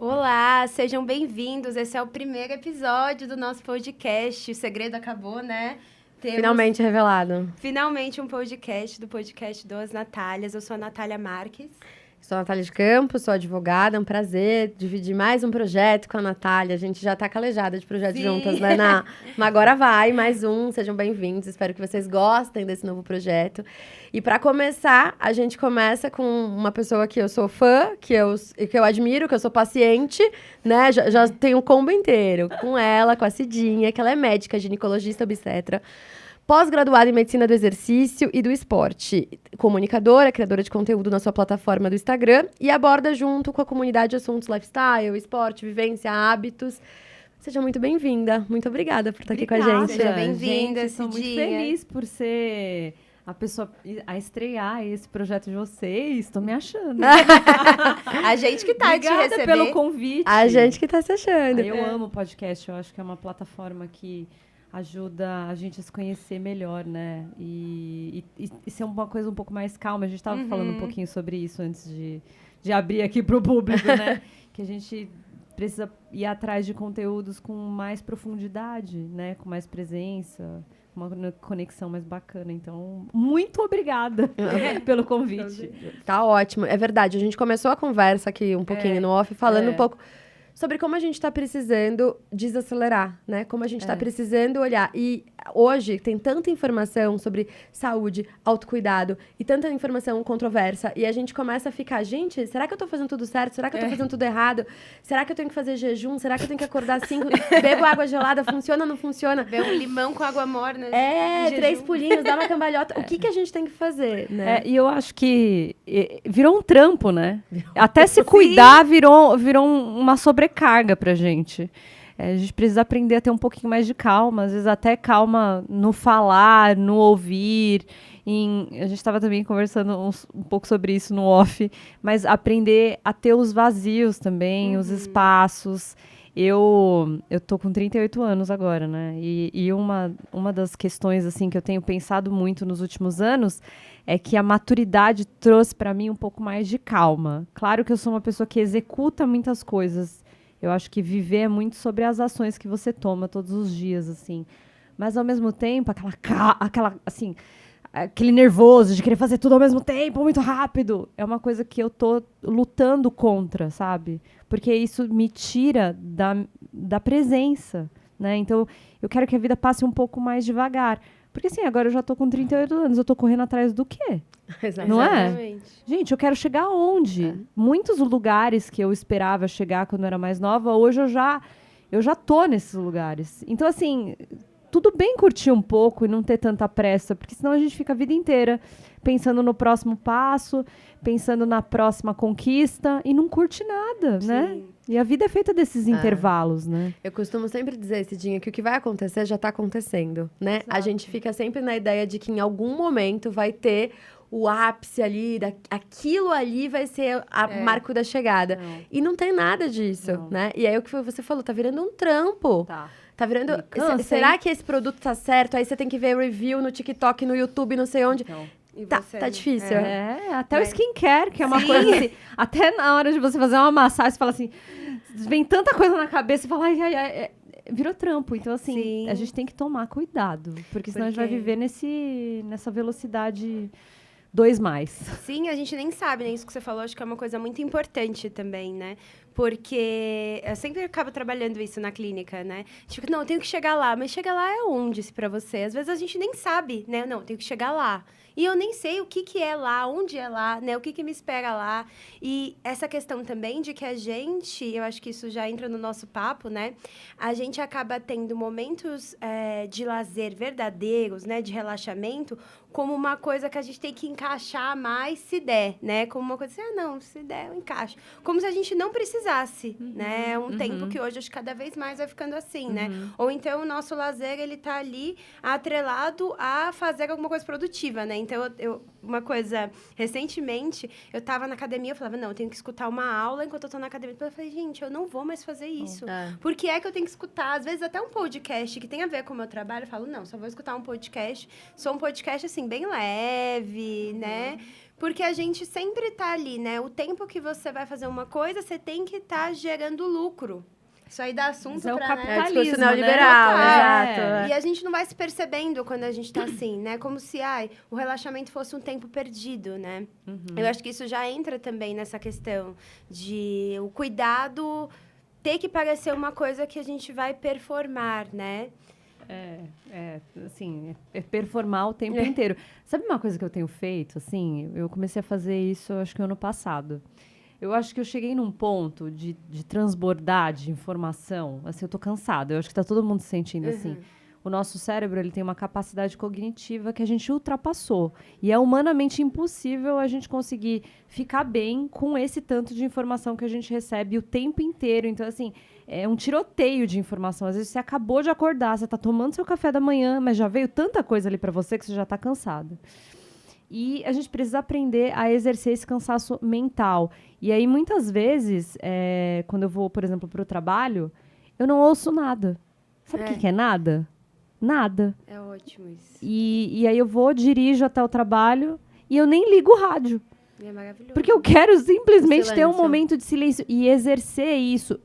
Olá, sejam bem-vindos. Esse é o primeiro episódio do nosso podcast. O segredo acabou, né? Temos Finalmente revelado. finalmente um podcast do podcast Duas Natálias. Eu sou a Natália Marques. Sou a Natália de Campos, sou advogada, é um prazer dividir mais um projeto com a Natália. A gente já tá calejada de projetos Sim. juntas, né, Ná? Mas agora vai, mais um. Sejam bem-vindos. Espero que vocês gostem desse novo projeto. E para começar, a gente começa com uma pessoa que eu sou fã, que eu admiro, que eu sou paciente, né? Já tenho um combo inteiro com ela, com a Cidinha, que ela é médica, ginecologista, obstetra. Pós-graduada em Medicina do Exercício e do Esporte. Comunicadora, criadora de conteúdo na sua plataforma do Instagram e aborda junto com a comunidade assuntos lifestyle, esporte, vivência, hábitos. Seja muito bem-vinda. Muito obrigada por estar aqui com a gente. Seja bem-vinda, Estou muito Cidinha. feliz por ser a pessoa a estrear esse projeto de vocês. Estou me achando. A gente que tá Obrigada te receber. pelo convite. A gente que tá se achando. Eu amo podcast. Eu acho que é uma plataforma que ajuda a gente a se conhecer melhor, né? E ser uma coisa um pouco mais calma. A gente estava falando um pouquinho sobre isso antes de abrir aqui para o público, né? Que a gente precisa ir atrás de conteúdos com mais profundidade, né? Com mais presença, uma conexão mais bacana. Então, muito obrigada pelo convite. Tá ótimo. É verdade, a gente começou a conversa aqui um pouquinho no off, falando um pouco sobre como a gente tá precisando desacelerar, né? Como a gente tá precisando olhar. E hoje tem tanta informação sobre saúde, autocuidado e tanta informação controversa. E a gente começa a ficar, gente, será que eu tô fazendo tudo certo? Será que eu tô fazendo tudo errado? Será que eu tenho que fazer jejum? Será que eu tenho que acordar 5? Bebo água gelada? Funciona ou não funciona? Ver um limão com água morna. É, em 3 jejum. pulinhos, dá uma cambalhota. O que a gente tem que fazer, né? E eu acho que virou um trampo, né? Até se cuidar virou uma sobrecarga pra gente. A gente precisa aprender a ter um pouquinho mais de calma, às vezes até calma no falar, no ouvir. A gente estava também conversando um pouco sobre isso no off, mas aprender a ter os vazios também, os espaços. Eu tô com 38 anos agora, né? E uma das questões assim que eu tenho pensado muito nos últimos anos é que a maturidade trouxe para mim um pouco mais de calma. Claro que eu sou uma pessoa que executa muitas coisas. Eu acho que viver é muito sobre as ações que você toma todos os dias, assim. Mas ao mesmo tempo, aquele nervoso de querer fazer tudo ao mesmo tempo, muito rápido, é uma coisa que eu tô lutando contra, sabe? Porque isso me tira da presença, né? Então, eu quero que a vida passe um pouco mais devagar. Porque, assim, agora eu já tô com 38 anos, eu tô correndo atrás do quê? Não é? Exatamente. Gente, eu quero chegar aonde? Muitos lugares que eu esperava chegar quando eu era mais nova, hoje eu já tô nesses lugares. Então, assim, tudo bem curtir um pouco e não ter tanta pressa, porque senão a gente fica a vida inteira pensando no próximo passo, pensando na próxima conquista e não curte nada, né? E a vida é feita desses intervalos, né? Eu costumo sempre dizer, Cidinha, que o que vai acontecer já tá acontecendo, né? Exato. A gente fica sempre na ideia de que em algum momento vai ter o ápice ali, aquilo ali vai ser o marco da chegada. Não. E não tem nada disso, Não. né? E aí o que você falou, tá virando um trampo. Tá virando. Me cansa, Será hein? que esse produto tá certo? Aí você tem que ver review no TikTok, no YouTube, não sei onde. Então, E Tá você, tá né? difícil. até o skincare, que é uma coisa assim. Até na hora de você fazer uma massagem, você fala assim. Vem tanta coisa na cabeça e fala, virou trampo. Então, assim, Sim. a gente tem que tomar cuidado. Porque senão a gente vai viver nessa velocidade 2+. Sim, a gente nem sabe, né? Isso que você falou, acho que é uma coisa muito importante também, né? Porque eu sempre acabo trabalhando isso na clínica, né? Tipo, não, eu tenho que chegar lá. Mas chegar lá é onde, se pra você? Às vezes a gente nem sabe, né? Não, eu tenho que chegar lá. E eu nem sei o que é lá, onde é lá, né? O que me espera lá. E essa questão também de que a gente, eu acho que isso já entra no nosso papo, né? A gente acaba tendo momentos de lazer verdadeiros, né? De relaxamento, como uma coisa que a gente tem que encaixar mais se der, né? Como uma coisa assim, não, se der, eu encaixo. Como se a gente não precisasse, né? Um tempo que hoje, acho que cada vez mais vai ficando assim, né? Ou então, o nosso lazer, ele tá ali atrelado a fazer alguma coisa produtiva, né? Então, uma coisa, recentemente, eu tava na academia, eu falava, não, eu tenho que escutar uma aula enquanto eu tô na academia. Eu falei, gente, eu não vou mais fazer isso. Por que é que eu tenho que escutar? Às vezes, até um podcast que tem a ver com o meu trabalho, eu falo, não, só vou escutar um podcast. Sou um podcast, assim, bem leve, né? Porque a gente sempre tá ali, né? O tempo que você vai fazer uma coisa, você tem que estar gerando lucro. Isso aí dá assunto Isso é o pra... capitalismo, discurso né? neoliberal, Total. exato. E a gente não vai se percebendo quando a gente tá assim, né? Como se, o relaxamento fosse um tempo perdido, né? Eu acho que isso já entra também nessa questão de o cuidado ter que parecer uma coisa que a gente vai performar, né? Assim, é performar o tempo inteiro. Sabe uma coisa que eu tenho feito, assim? Eu comecei a fazer isso, acho que ano passado. Eu acho que eu cheguei num ponto de transbordar de informação. Assim, eu tô cansada. Eu acho que tá todo mundo se sentindo assim. O nosso cérebro, ele tem uma capacidade cognitiva que a gente ultrapassou. E é humanamente impossível a gente conseguir ficar bem com esse tanto de informação que a gente recebe o tempo inteiro. Então, assim, é um tiroteio de informação. Às vezes você acabou de acordar, você tá tomando seu café da manhã, mas já veio tanta coisa ali para você que você já tá cansado. E a gente precisa aprender a exercer esse cansaço mental. E aí, muitas vezes, quando eu vou, por exemplo, para o trabalho, eu não ouço nada. Sabe o que é nada? Nada. É ótimo isso. E aí eu vou, dirijo até o trabalho e eu nem ligo o rádio. É maravilhoso. Porque eu quero simplesmente ter um Silêncio. momento de silêncio e exercer isso.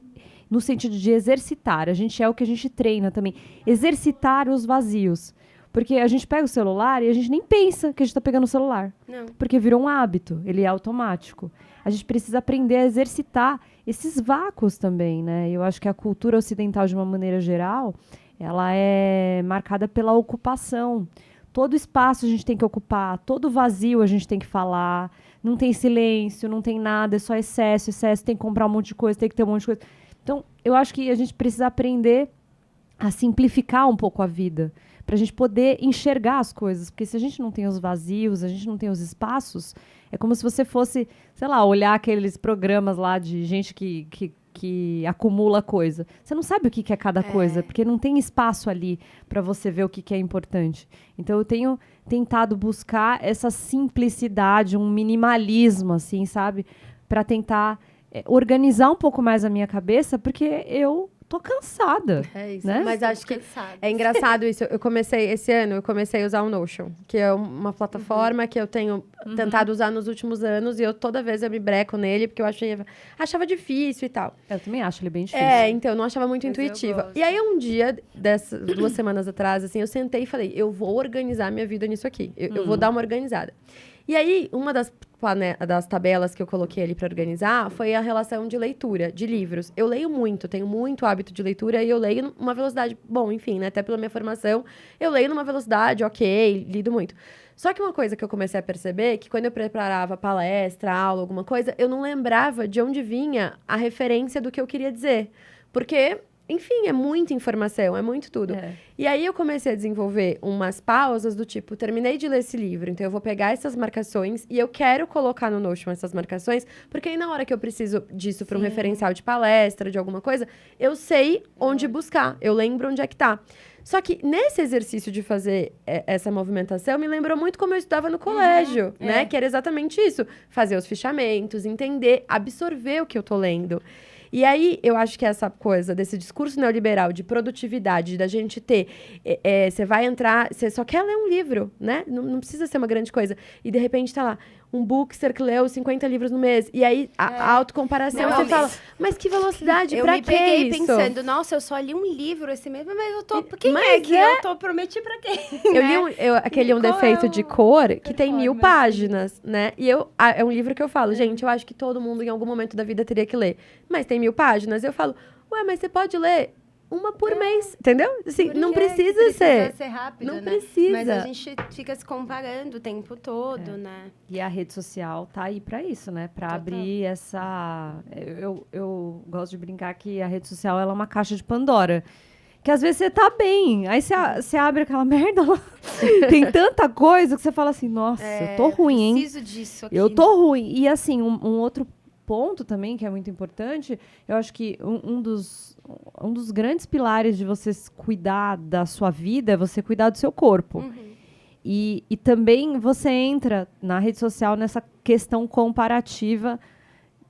No sentido de exercitar. A gente é o que a gente treina também. Exercitar os vazios. Porque a gente pega o celular e a gente nem pensa que a gente está pegando o celular. Não. Porque virou um hábito, ele é automático. A gente precisa aprender a exercitar esses vácuos também, né? Eu acho que a cultura ocidental, de uma maneira geral, ela é marcada pela ocupação. Todo espaço a gente tem que ocupar, todo vazio a gente tem que falar. Não tem silêncio, não tem nada, é só excesso, tem que comprar um monte de coisa, tem que ter um monte de coisa. Então, eu acho que a gente precisa aprender a simplificar um pouco a vida, para a gente poder enxergar as coisas. Porque se a gente não tem os vazios, a gente não tem os espaços, é como se você fosse, sei lá, olhar aqueles programas lá de gente que acumula coisa. Você não sabe o que é cada coisa, porque não tem espaço ali para você ver o que é importante. Então, eu tenho tentado buscar essa simplicidade, um minimalismo, assim, sabe? Para tentar organizar um pouco mais a minha cabeça, porque eu tô cansada. É isso. Né? Mas acho que Cansado. é engraçado isso. Esse ano eu comecei a usar o Notion, que é uma plataforma que eu tenho tentado usar nos últimos anos, e toda vez eu me breco nele, porque eu achava difícil e tal. Eu também acho ele bem difícil. Então, eu não achava muito Mas eu intuitiva. gosto. E aí, um dia, dessas 2 semanas atrás, assim, eu sentei e falei, eu vou organizar minha vida nisso aqui. Eu vou dar uma organizada. E aí, uma das tabelas que eu coloquei ali para organizar foi a relação de leitura, de livros. Eu leio muito, tenho muito hábito de leitura, e eu leio numa velocidade, bom, enfim, né, até pela minha formação, eu leio numa velocidade, ok, lido muito. Só que uma coisa que eu comecei a perceber é que quando eu preparava palestra, aula, alguma coisa, eu não lembrava de onde vinha a referência do que eu queria dizer. Porque, enfim, é muita informação, é muito tudo. E aí eu comecei a desenvolver umas pausas do tipo, terminei de ler esse livro, então eu vou pegar essas marcações e eu quero colocar no Notion essas marcações, porque aí na hora que eu preciso disso para um referencial de palestra, de alguma coisa, eu sei onde buscar, eu lembro onde é que tá. Só que nesse exercício de fazer essa movimentação, me lembrou muito como eu estudava no colégio, né? Que era exatamente isso, fazer os fichamentos, entender, absorver o que eu tô lendo. E aí, eu acho que essa coisa desse discurso neoliberal de produtividade, da gente ter... Você vai entrar... Você só quer ler um livro, né? Não precisa ser uma grande coisa. E, de repente, tá lá... Um bookster que leu 50 livros no mês. E aí, a autocomparação, Não, você fala... Mas que velocidade, pra Eu me que peguei isso? pensando, nossa, eu só li um livro esse mês, mas eu tô... Quem Mas é que eu prometi pra quem? Eu né? li aquele Um Qual Defeito é de o Cor, que tem 1000 performance? páginas, né? E é um livro que eu falo, gente, eu acho que todo mundo em algum momento da vida teria que ler. Mas tem 1000 páginas. Eu falo, ué, mas você pode ler uma por mês, entendeu? Assim, Por não que precisa ser. rápido, Não né? precisa. Mas a gente fica se comparando o tempo todo, né? E a rede social tá aí para isso, né? Para Total. abrir essa... Eu gosto de brincar que a rede social ela é uma caixa de Pandora. Que às vezes você tá bem, aí você abre aquela merda lá. Tem tanta coisa que você fala assim, nossa, eu tô ruim, hein? Preciso disso aqui. Eu tô ruim. E assim, um outro ponto também que é muito importante, eu acho que um dos grandes pilares de você cuidar da sua vida é você cuidar do seu corpo. E também você entra na rede social nessa questão comparativa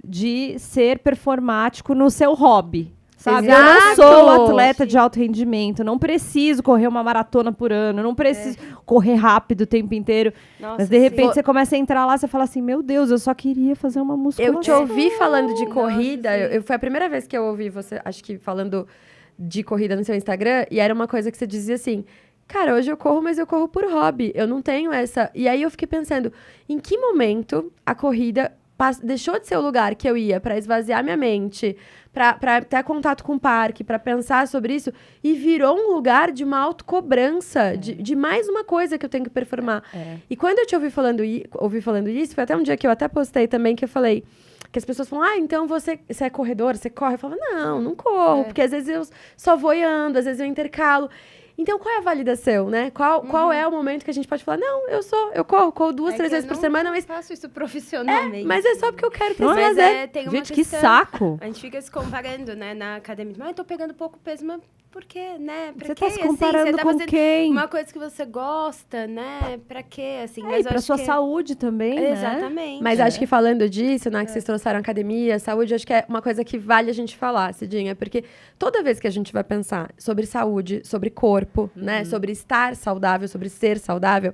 de ser performático no seu hobby, sabe? Exato! Eu não sou atleta de alto rendimento, não preciso correr uma maratona por ano, não preciso correr rápido o tempo inteiro. Nossa, Mas de repente sim. você começa a entrar lá, você fala assim, meu Deus, eu só queria fazer uma musculação. Eu te ouvi falando de Nossa, corrida, sim. foi a primeira vez que eu ouvi você, acho que falando de corrida no seu Instagram, e era uma coisa que você dizia assim, cara, hoje eu corro, mas eu corro por hobby, eu não tenho essa... E aí eu fiquei pensando, em que momento a corrida deixou de ser o lugar que eu ia pra esvaziar minha mente, pra ter contato com o parque, pra pensar sobre isso, e virou um lugar de uma autocobrança, de mais uma coisa que eu tenho que performar. E quando eu te ouvi falando isso, foi até um dia que eu até postei também, que eu falei... Que as pessoas falam, então você é corredora, você corre? Eu falo, não corro, porque às vezes eu só vou e ando, às vezes eu intercalo. Então, qual é a validação, né? Qual é o momento que a gente pode falar, não, eu corro 2, 3 vezes por semana, mas... Eu faço isso profissionalmente. Mas é só porque eu quero ter esse Mas prazer. tem uma Gente, que questão. saco! A gente fica se comparando, né, na academia. Mas eu tô pegando pouco peso, mas por quê, né? Pra Você quê? tá se comparando você tá com fazendo quem? uma coisa que você gosta, né? Pra quê, assim? E Mas eu pra acho sua que... saúde também, né? Exatamente. Mas acho que falando disso, né, que vocês trouxeram academia, saúde, acho que é uma coisa que vale a gente falar, Cidinha, porque toda vez que a gente vai pensar sobre saúde, sobre corpo, né, sobre estar saudável, sobre ser saudável,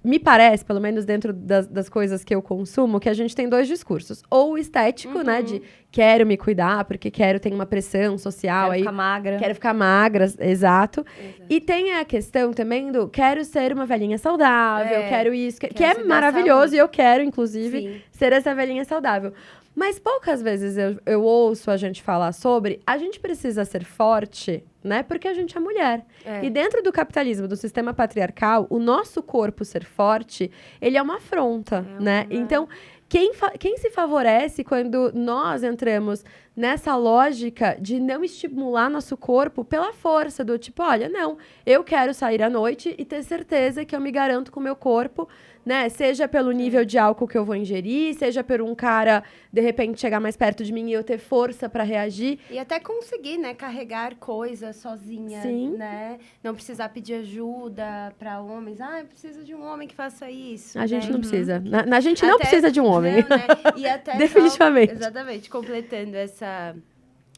me parece, pelo menos dentro das coisas que eu consumo, que a gente tem 2 discursos. Ou o estético, né, de quero me cuidar, porque tem uma pressão social Quero aí. ficar magra. Quero ficar magra, exato. E tem a questão também do quero ser uma velhinha saudável, quero isso, que Quero é se dar maravilhoso saúde. e eu quero, inclusive, Sim. ser essa velhinha saudável. Mas poucas vezes eu ouço a gente falar sobre a gente precisa ser forte, né? Porque a gente é mulher. E dentro do capitalismo, do sistema patriarcal, o nosso corpo ser forte, ele é uma afronta, né? Então, quem se favorece quando nós entramos nessa lógica de não estimular nosso corpo pela força do tipo, olha, não, eu quero sair à noite e ter certeza que eu me garanto com o meu corpo, né? Seja pelo nível de álcool que eu vou ingerir, seja por um cara, de repente, chegar mais perto de mim e eu ter força pra reagir. E até conseguir, né, carregar coisas sozinha, Sim. né? Não precisar pedir ajuda pra homens. Ah, eu preciso de um homem que faça isso. A gente né? não precisa. A gente não Até- precisa de um homem. Não, né? E até Definitivamente. Exatamente, completando essa...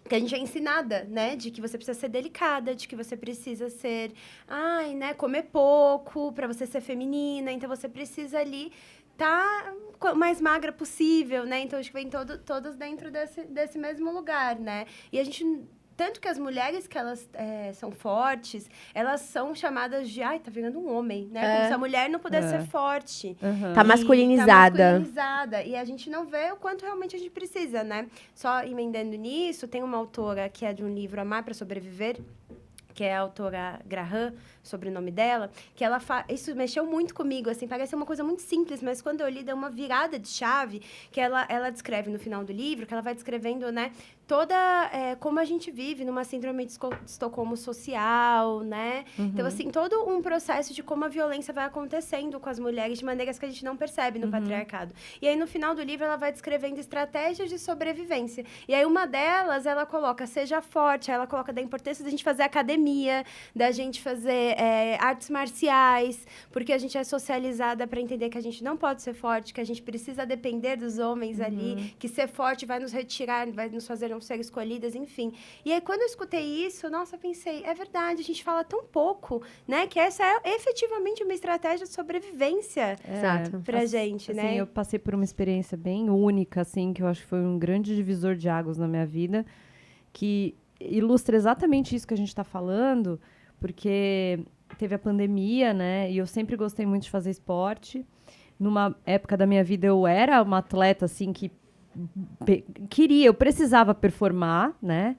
Que a gente é ensinada, né? De que você precisa ser delicada, de que você precisa ser... Ai, né? Comer pouco pra você ser feminina. Então, você precisa ali tá mais magra possível, né? Então, acho que vem todas dentro desse mesmo lugar, né? E a gente... Tanto que as mulheres que elas são fortes, elas são chamadas de... Ai, tá virando um homem, né? Como se a mulher não pudesse ser forte. Tá masculinizada. Tá masculinizada. E a gente não vê o quanto realmente a gente precisa, né? Só emendando nisso, tem uma autora que é de um livro Amar para Sobreviver, que é a autora Graham, sobre o nome dela, que ela isso mexeu muito comigo, assim, parece uma coisa muito simples, mas quando eu li, deu uma virada de chave, que ela descreve no final do livro, que ela vai descrevendo, né, toda como a gente vive numa síndrome de Estocolmo social, né? Então, assim, todo um processo de como a violência vai acontecendo com as mulheres de maneiras que a gente não percebe no patriarcado. E aí, no final do livro, ela vai descrevendo estratégias de sobrevivência. E aí, uma delas, ela coloca, seja forte, aí ela coloca da importância da gente fazer academia, da gente fazer artes marciais, porque a gente é socializada para entender que a gente não pode ser forte, que a gente precisa depender dos homens ali, que ser forte vai nos retirar, vai nos fazer não ser escolhidas, enfim. E aí, quando eu escutei isso, nossa, pensei, é verdade, a gente fala tão pouco, né? Que essa é efetivamente uma estratégia de sobrevivência Exato. pra gente, Assim, né? eu passei por uma experiência bem única, assim, que eu acho que foi um grande divisor de águas na minha vida, que ilustra exatamente isso que a gente está falando, porque teve a pandemia, né? E eu sempre gostei muito de fazer esporte. Numa época da minha vida, eu era uma atleta, assim, que eu precisava performar, né?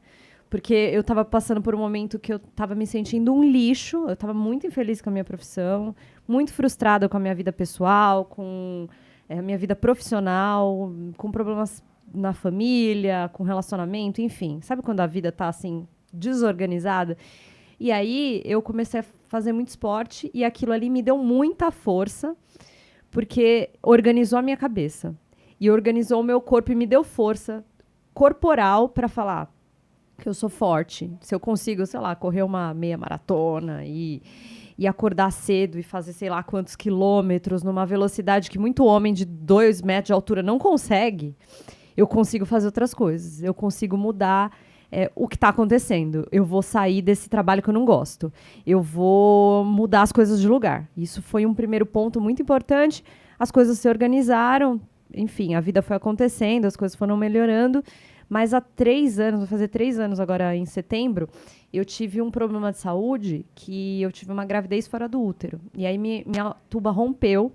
Porque eu estava passando por um momento que eu estava me sentindo um lixo. Eu estava muito infeliz com a minha profissão, muito frustrada com a minha vida pessoal, com a minha vida profissional, com problemas na família, com relacionamento, enfim. Sabe quando a vida tá, assim, desorganizada? E aí, eu comecei a fazer muito esporte e aquilo ali me deu muita força, porque organizou a minha cabeça. E organizou o meu corpo e me deu força corporal para falar que eu sou forte. Se eu consigo, sei lá, correr uma meia maratona e acordar cedo e fazer sei lá quantos quilômetros numa velocidade que muito homem de 2 metros de altura não consegue, eu consigo fazer outras coisas. Eu consigo mudar o que está acontecendo. Eu vou sair desse trabalho que eu não gosto. Eu vou mudar as coisas de lugar. Isso foi um primeiro ponto muito importante. As coisas se organizaram, enfim, a vida foi acontecendo, as coisas foram melhorando. Mas há 3 anos, vou fazer 3 anos agora em setembro, eu tive um problema de saúde que eu tive uma gravidez fora do útero. E aí minha tuba rompeu.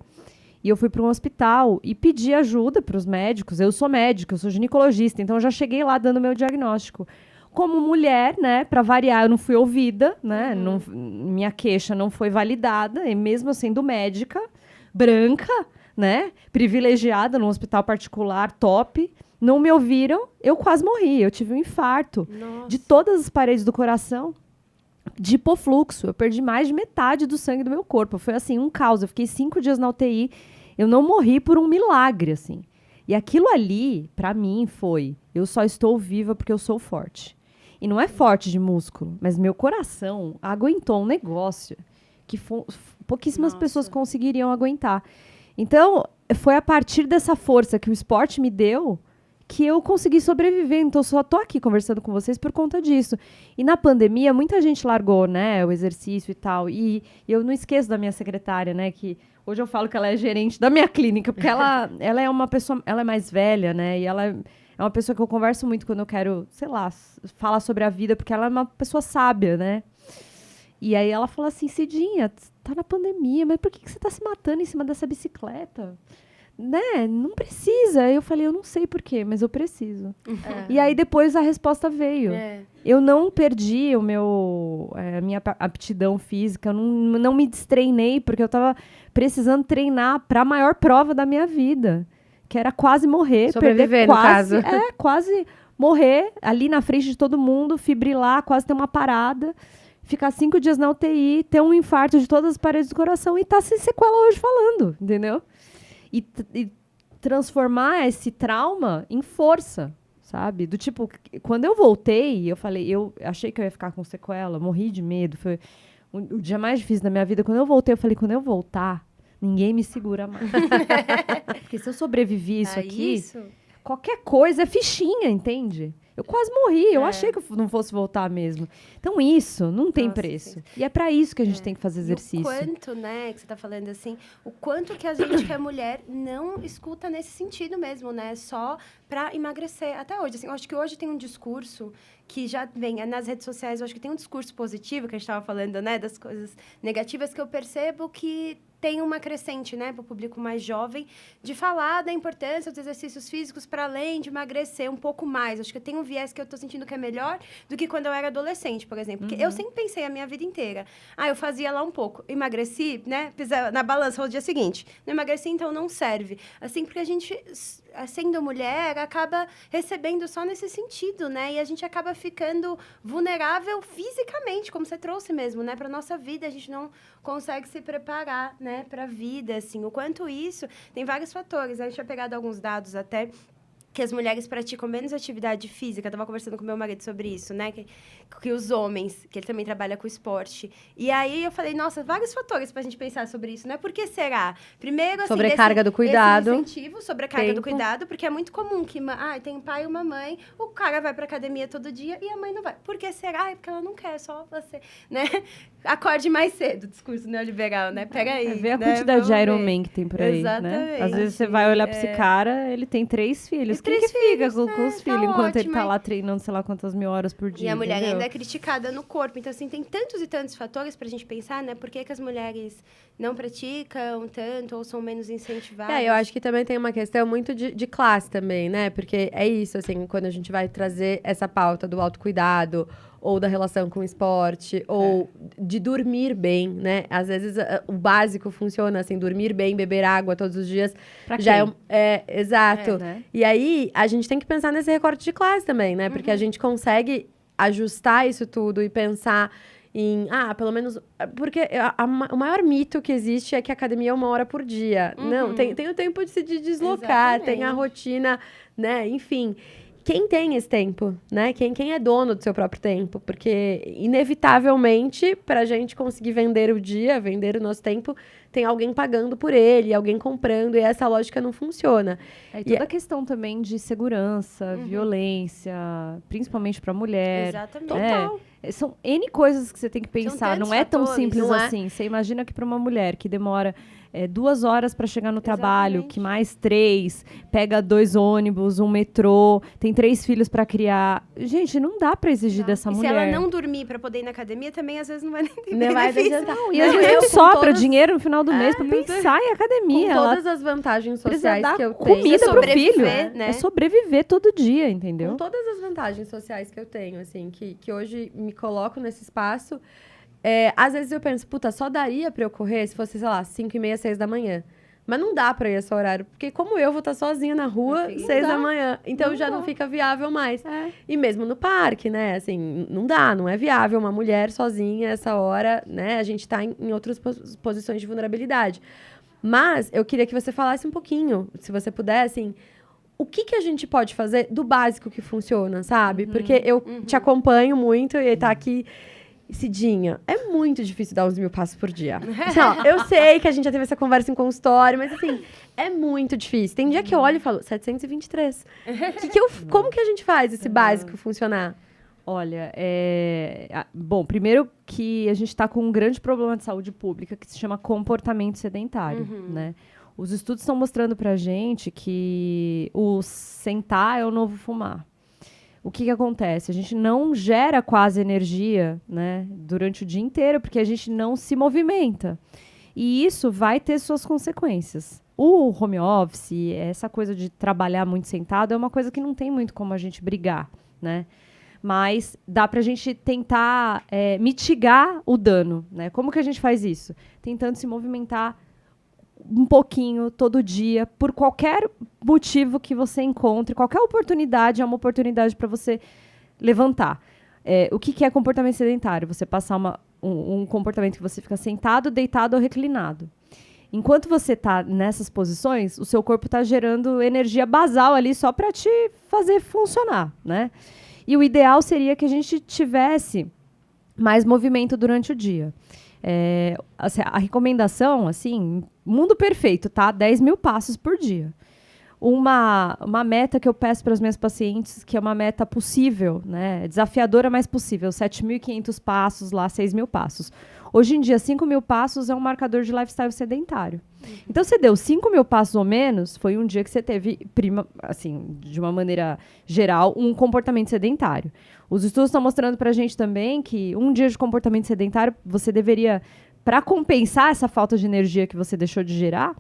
E eu fui para um hospital e pedi ajuda para os médicos. Eu sou médica, eu sou ginecologista, então eu já cheguei lá dando meu diagnóstico. Como mulher, né, para variar, eu não fui ouvida, né, minha queixa não foi validada, e mesmo eu sendo médica, branca, né, privilegiada num hospital particular top, não me ouviram, eu quase morri, eu tive um infarto. Nossa. De todas as paredes do coração, de hipofluxo. Eu perdi mais de metade do sangue do meu corpo. Foi assim, um caos. Eu fiquei 5 dias na UTI. Eu não morri por um milagre, assim. E aquilo ali, pra mim, foi... Eu só estou viva porque eu sou forte. E não é forte de músculo, mas meu coração aguentou um negócio que pouquíssimas pessoas conseguiriam aguentar. Então, foi a partir dessa força que o esporte me deu que eu consegui sobreviver. Então, eu só tô aqui conversando com vocês por conta disso. E na pandemia, muita gente largou, né, o exercício e tal. E eu não esqueço da minha secretária, né, que hoje eu falo que ela é gerente da minha clínica, porque ela é uma pessoa, ela é mais velha, né, e ela é uma pessoa que eu converso muito quando eu quero, sei lá, falar sobre a vida, porque ela é uma pessoa sábia, né. E aí ela falou assim, Cidinha, tá na pandemia, mas por que você tá se matando em cima dessa bicicleta? Né? Não precisa. Eu falei, eu não sei por quê, mas eu preciso. E aí depois a resposta veio. Eu não perdi a minha aptidão física, eu não me destreinei, porque eu estava precisando treinar para a maior prova da minha vida, que era quase morrer. Sobreviver, no caso. Quase morrer ali na frente de todo mundo, fibrilar, quase ter uma parada, ficar 5 dias na UTI, ter um infarto de todas as paredes do coração e tá sem sequela hoje falando, entendeu? E transformar esse trauma em força, sabe? Do tipo, quando eu voltei, eu achei que eu ia ficar com sequela, morri de medo, foi o dia mais difícil da minha vida. Quando eu voltei, eu falei, quando eu voltar, ninguém me segura mais. Porque se eu sobrevivi isso aqui, qualquer coisa é fichinha, entende? Eu quase morri, eu achei que eu não fosse voltar mesmo. Então isso não tem preço. Sim. E é para isso que a gente tem que fazer exercício. E o quanto, né, que você tá falando assim, o quanto que a gente que é mulher não escuta nesse sentido mesmo, né? Só para emagrecer. Até hoje, assim, eu acho que hoje tem um discurso que já vem nas redes sociais, eu acho que tem um discurso positivo, que a gente estava falando, né, das coisas negativas, que eu percebo que tem uma crescente, né, para o público mais jovem, de falar da importância dos exercícios físicos para além de emagrecer um pouco mais. Acho que eu tenho um viés que eu estou sentindo que é melhor do que quando eu era adolescente, por exemplo. Porque eu sempre pensei a minha vida inteira. Eu fazia lá um pouco, emagreci, né, pisava na balança no dia seguinte. Não emagreci, então não serve. Assim, porque a gente, sendo mulher, acaba recebendo só nesse sentido, né, e a gente acaba ficando vulnerável fisicamente, como você trouxe mesmo, né, para nossa vida. A gente não consegue se preparar, né, para a vida, assim. O quanto isso tem vários fatores. A gente tinha pegado alguns dados até que as mulheres praticam menos atividade física. Eu tava conversando com meu marido sobre isso, né? Que os homens, que ele também trabalha com esporte. E aí eu falei, nossa, vários fatores pra gente pensar sobre isso, né? Por que será? Primeiro, assim, sobrecarga do cuidado. Esse incentivo, sobrecarga do cuidado, porque é muito comum que tem um pai e uma mãe, o cara vai pra academia todo dia e a mãe não vai. Por que será? É porque ela não quer, só você, né? Acorde mais cedo, discurso neoliberal, né? Peraí. Vê a quantidade de Iron Man que tem por aí, né? Às vezes você vai olhar pra esse cara, ele tem 3 filhos. Quem que fica com os filhos enquanto ele tá lá treinando, sei lá quantas mil horas por dia? E a mulher ainda é criticada no corpo. Então, assim, tem tantos e tantos fatores pra gente pensar, né? Por que as mulheres não praticam tanto ou são menos incentivadas? Eu acho que também tem uma questão muito de classe também, né? Porque é isso, assim, quando a gente vai trazer essa pauta do autocuidado, ou da relação com o esporte, ou de dormir bem, né? Às vezes o básico funciona, assim, dormir bem, beber água todos os dias. Pra já quem? Exato. Né? E aí, a gente tem que pensar nesse recorte de classe também, né? Porque a gente consegue ajustar isso tudo e pensar em... pelo menos... Porque o maior mito que existe é que a academia é 1 hora por dia. Não, tem o tempo de se deslocar, tem a rotina, né? Enfim... quem tem esse tempo, né? Quem é dono do seu próprio tempo? Porque, inevitavelmente, pra gente conseguir vender o dia, vender o nosso tempo, tem alguém pagando por ele, alguém comprando, e essa lógica não funciona. E toda a questão também de segurança, violência, principalmente para mulher. Exatamente. Total. São N coisas que você tem que pensar. tantos Não é tão fatores, simples não é? assim. Você imagina que para uma mulher que demora 2 horas para chegar no trabalho, Exatamente. que mais 3, pega 2 ônibus, um metrô, tem 3 filhos para criar. Gente, não dá para exigir dessa E mulher. se ela não dormir pra poder ir na academia, também às vezes não vai nem ter Não vai benefício. adiantar. E às Não, vezes eu, não com sobra todas- dinheiro no final do mês para pensar em Com academia. Ela todas as vantagens precisa sociais dar que eu tenho. comida pro sobreviver, filho. né? É sobreviver todo dia, entendeu? Com todas as vantagens sociais que eu tenho, assim, que hoje me coloco nesse espaço, às vezes eu penso, puta, só daria pra eu correr se fosse, sei lá, 5h30, 6 da manhã. Mas não dá pra ir esse horário, porque como eu vou estar sozinha na rua, Não 6 dá. da manhã, então Não já dá. não fica viável mais. É. E mesmo no parque, né, assim, não dá, não é viável uma mulher sozinha essa hora, né, a gente tá em outras posições de vulnerabilidade. Mas eu queria que você falasse um pouquinho, se você puder, assim, o que a gente pode fazer do básico que funciona, sabe? Porque eu te acompanho muito e tá aqui. Cidinha, é muito difícil dar uns 1.000 passos por dia. Assim, ó, eu sei que a gente já teve essa conversa em consultório, mas assim, é muito difícil. Tem dia que eu olho e falo, 723. Como que a gente faz esse básico funcionar? Olha, bom, primeiro que a gente está com um grande problema de saúde pública que se chama comportamento sedentário, né? Os estudos estão mostrando pra gente que o sentar é o novo fumar. O que acontece? A gente não gera quase energia, né, durante o dia inteiro, porque a gente não se movimenta. E isso vai ter suas consequências. O home office, essa coisa de trabalhar muito sentado, é uma coisa que não tem muito como a gente brigar, né? Mas dá pra gente tentar mitigar o dano, né? Como que a gente faz isso? Tentando se movimentar um pouquinho todo dia, por qualquer motivo que você encontre, qualquer oportunidade é uma oportunidade para você levantar. O que é comportamento sedentário? Você passar um comportamento que você fica sentado, deitado ou reclinado. Enquanto você está nessas posições, o seu corpo está gerando energia basal ali só para te fazer funcionar, né? E o ideal seria que a gente tivesse mais movimento durante o dia. A recomendação, assim, mundo perfeito, tá? 10.000 passos por dia. Uma meta que eu peço para as minhas pacientes, que é uma meta possível, né? Desafiadora, mas possível. 7.500 passos lá, 6.000 passos. Hoje em dia, 5.000 passos é um marcador de lifestyle sedentário. Então, você deu 5.000 passos ou menos, foi um dia que você teve, assim, de uma maneira geral, um comportamento sedentário. Os estudos estão mostrando pra gente também que um dia de comportamento sedentário, você deveria, para compensar essa falta de energia que você deixou de gerar,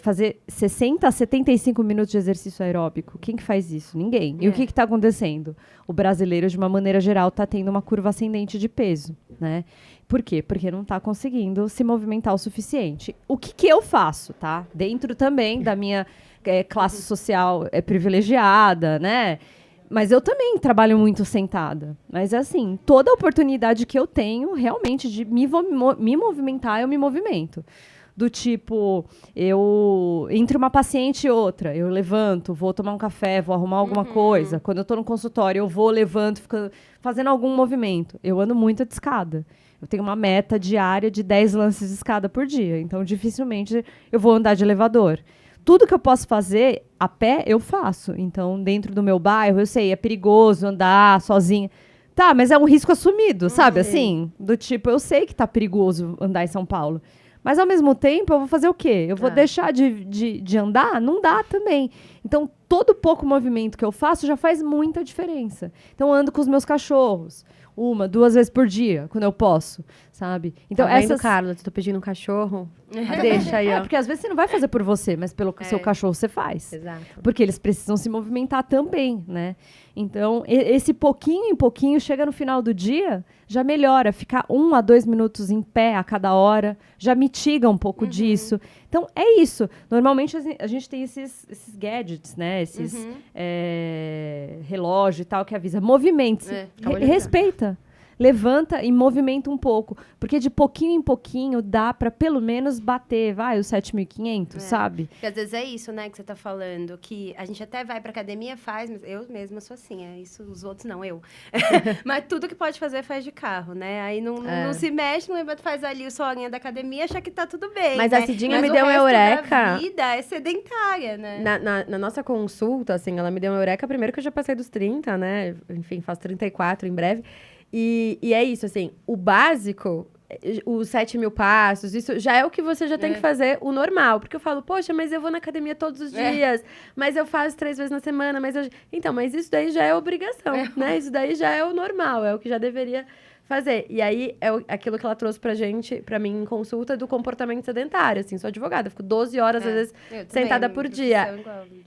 fazer 60 a 75 minutos de exercício aeróbico. Quem que faz isso? Ninguém. E o que está acontecendo? O brasileiro, de uma maneira geral, está tendo uma curva ascendente de peso, né? Por quê? Porque não está conseguindo se movimentar o suficiente. O que eu faço, tá? Dentro também da minha classe social privilegiada, né? Mas eu também trabalho muito sentada. Mas, assim, toda oportunidade que eu tenho, realmente, de me movimentar, eu me movimento. Do tipo, entre uma paciente e outra, eu levanto, vou tomar um café, vou arrumar alguma coisa. Quando eu estou no consultório, eu vou, levanto, fico fazendo algum movimento. Eu ando muito de escada. Eu tenho uma meta diária de 10 lances de escada por dia. Então, dificilmente eu vou andar de elevador. Tudo que eu posso fazer a pé, eu faço. Então, dentro do meu bairro, eu sei, é perigoso andar sozinha. Tá, mas é um risco assumido, sabe? Assim, do tipo, eu sei que tá perigoso andar em São Paulo. Mas, ao mesmo tempo, eu vou fazer o quê? Eu vou deixar de andar? Não dá também. Então, todo pouco movimento que eu faço já faz muita diferença. Então, eu ando com os meus cachorros. 1, 2 vezes por dia, quando eu posso, sabe? Então, Tá vendo, Carla? Tô pedindo um cachorro. Deixa aí, ó. porque às vezes você não vai fazer por você, mas pelo seu cachorro você faz. Exato. Porque eles precisam se movimentar também, né? Então, esse pouquinho em pouquinho, chega no final do dia, já melhora. Ficar 1 a 2 minutos em pé a cada hora, já mitiga um pouco disso. Então, é isso. Normalmente, a gente tem esses gadgets, né? Esses relógio e tal, que avisa. Movimente-se. Respeita. levanta e movimenta um pouco. Porque de pouquinho em pouquinho dá pra pelo menos bater, os 7.500, sabe? Porque às vezes é isso, né, que você tá falando, que a gente até vai pra academia, faz, mas eu mesma sou assim, isso os outros não, eu. Mas tudo que pode fazer faz de carro, né? Aí não se mexe, não levanta, faz ali o solinha da academia, acha que tá tudo bem, Mas né? a Cidinha Mas me o deu uma resto eureka. da vida é sedentária, né? Na nossa consulta, assim, ela me deu uma eureka, primeiro que eu já passei dos 30, né? Enfim, faço 34 em breve. E é isso, assim, o básico, os 7.000 passos, isso já é o que você já tem que fazer, o normal. Porque eu falo, poxa, mas eu vou na academia todos os dias, mas eu faço 3 vezes na semana, mas eu... Então, mas isso daí já é obrigação, né? Isso daí já é o normal, é o que já deveria fazer. E aí, é aquilo que ela trouxe pra mim em consulta do comportamento sedentário, assim, sou advogada, fico 12 horas, às vezes, sentada por dia.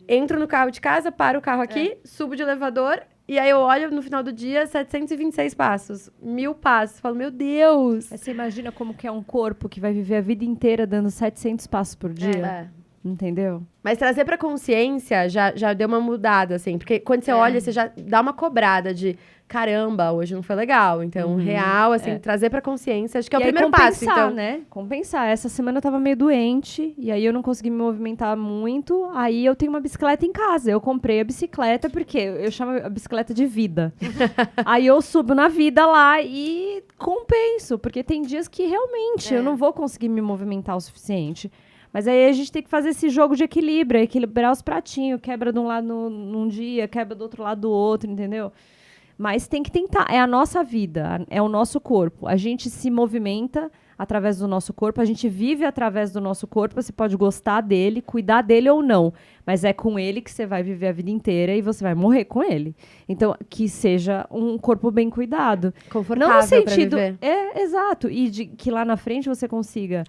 Entro no carro de casa, paro o carro aqui, subo de elevador, e aí eu olho no final do dia, 726 passos, 1.000 passos. Falo, meu Deus! Você imagina como que é um corpo que vai viver a vida inteira dando 700 passos por dia? Entendeu? Mas trazer pra consciência já deu uma mudada, assim. Porque quando você olha, você já dá uma cobrada de... Caramba, hoje não foi legal. Então, real, assim, trazer pra consciência. Acho que é o primeiro passo, então. Né? Compensar. Essa semana eu tava meio doente, e aí eu não consegui me movimentar muito. Aí eu tenho uma bicicleta em casa. Eu comprei a bicicleta, porque eu chamo a bicicleta de vida. Aí eu subo na vida lá e compenso. Porque tem dias que realmente eu não vou conseguir me movimentar o suficiente. Mas aí a gente tem que fazer esse jogo de equilíbrio, equilibrar os pratinhos. Quebra de um lado num dia, quebra do outro lado do outro, entendeu? Mas tem que tentar. É a nossa vida, é o nosso corpo. A gente se movimenta através do nosso corpo, a gente vive através do nosso corpo. Você pode gostar dele, cuidar dele ou não. Mas é com ele que você vai viver a vida inteira e você vai morrer com ele. Então, que seja um corpo bem cuidado. Confortável não no sentido, pra viver. Exato. E que lá na frente você consiga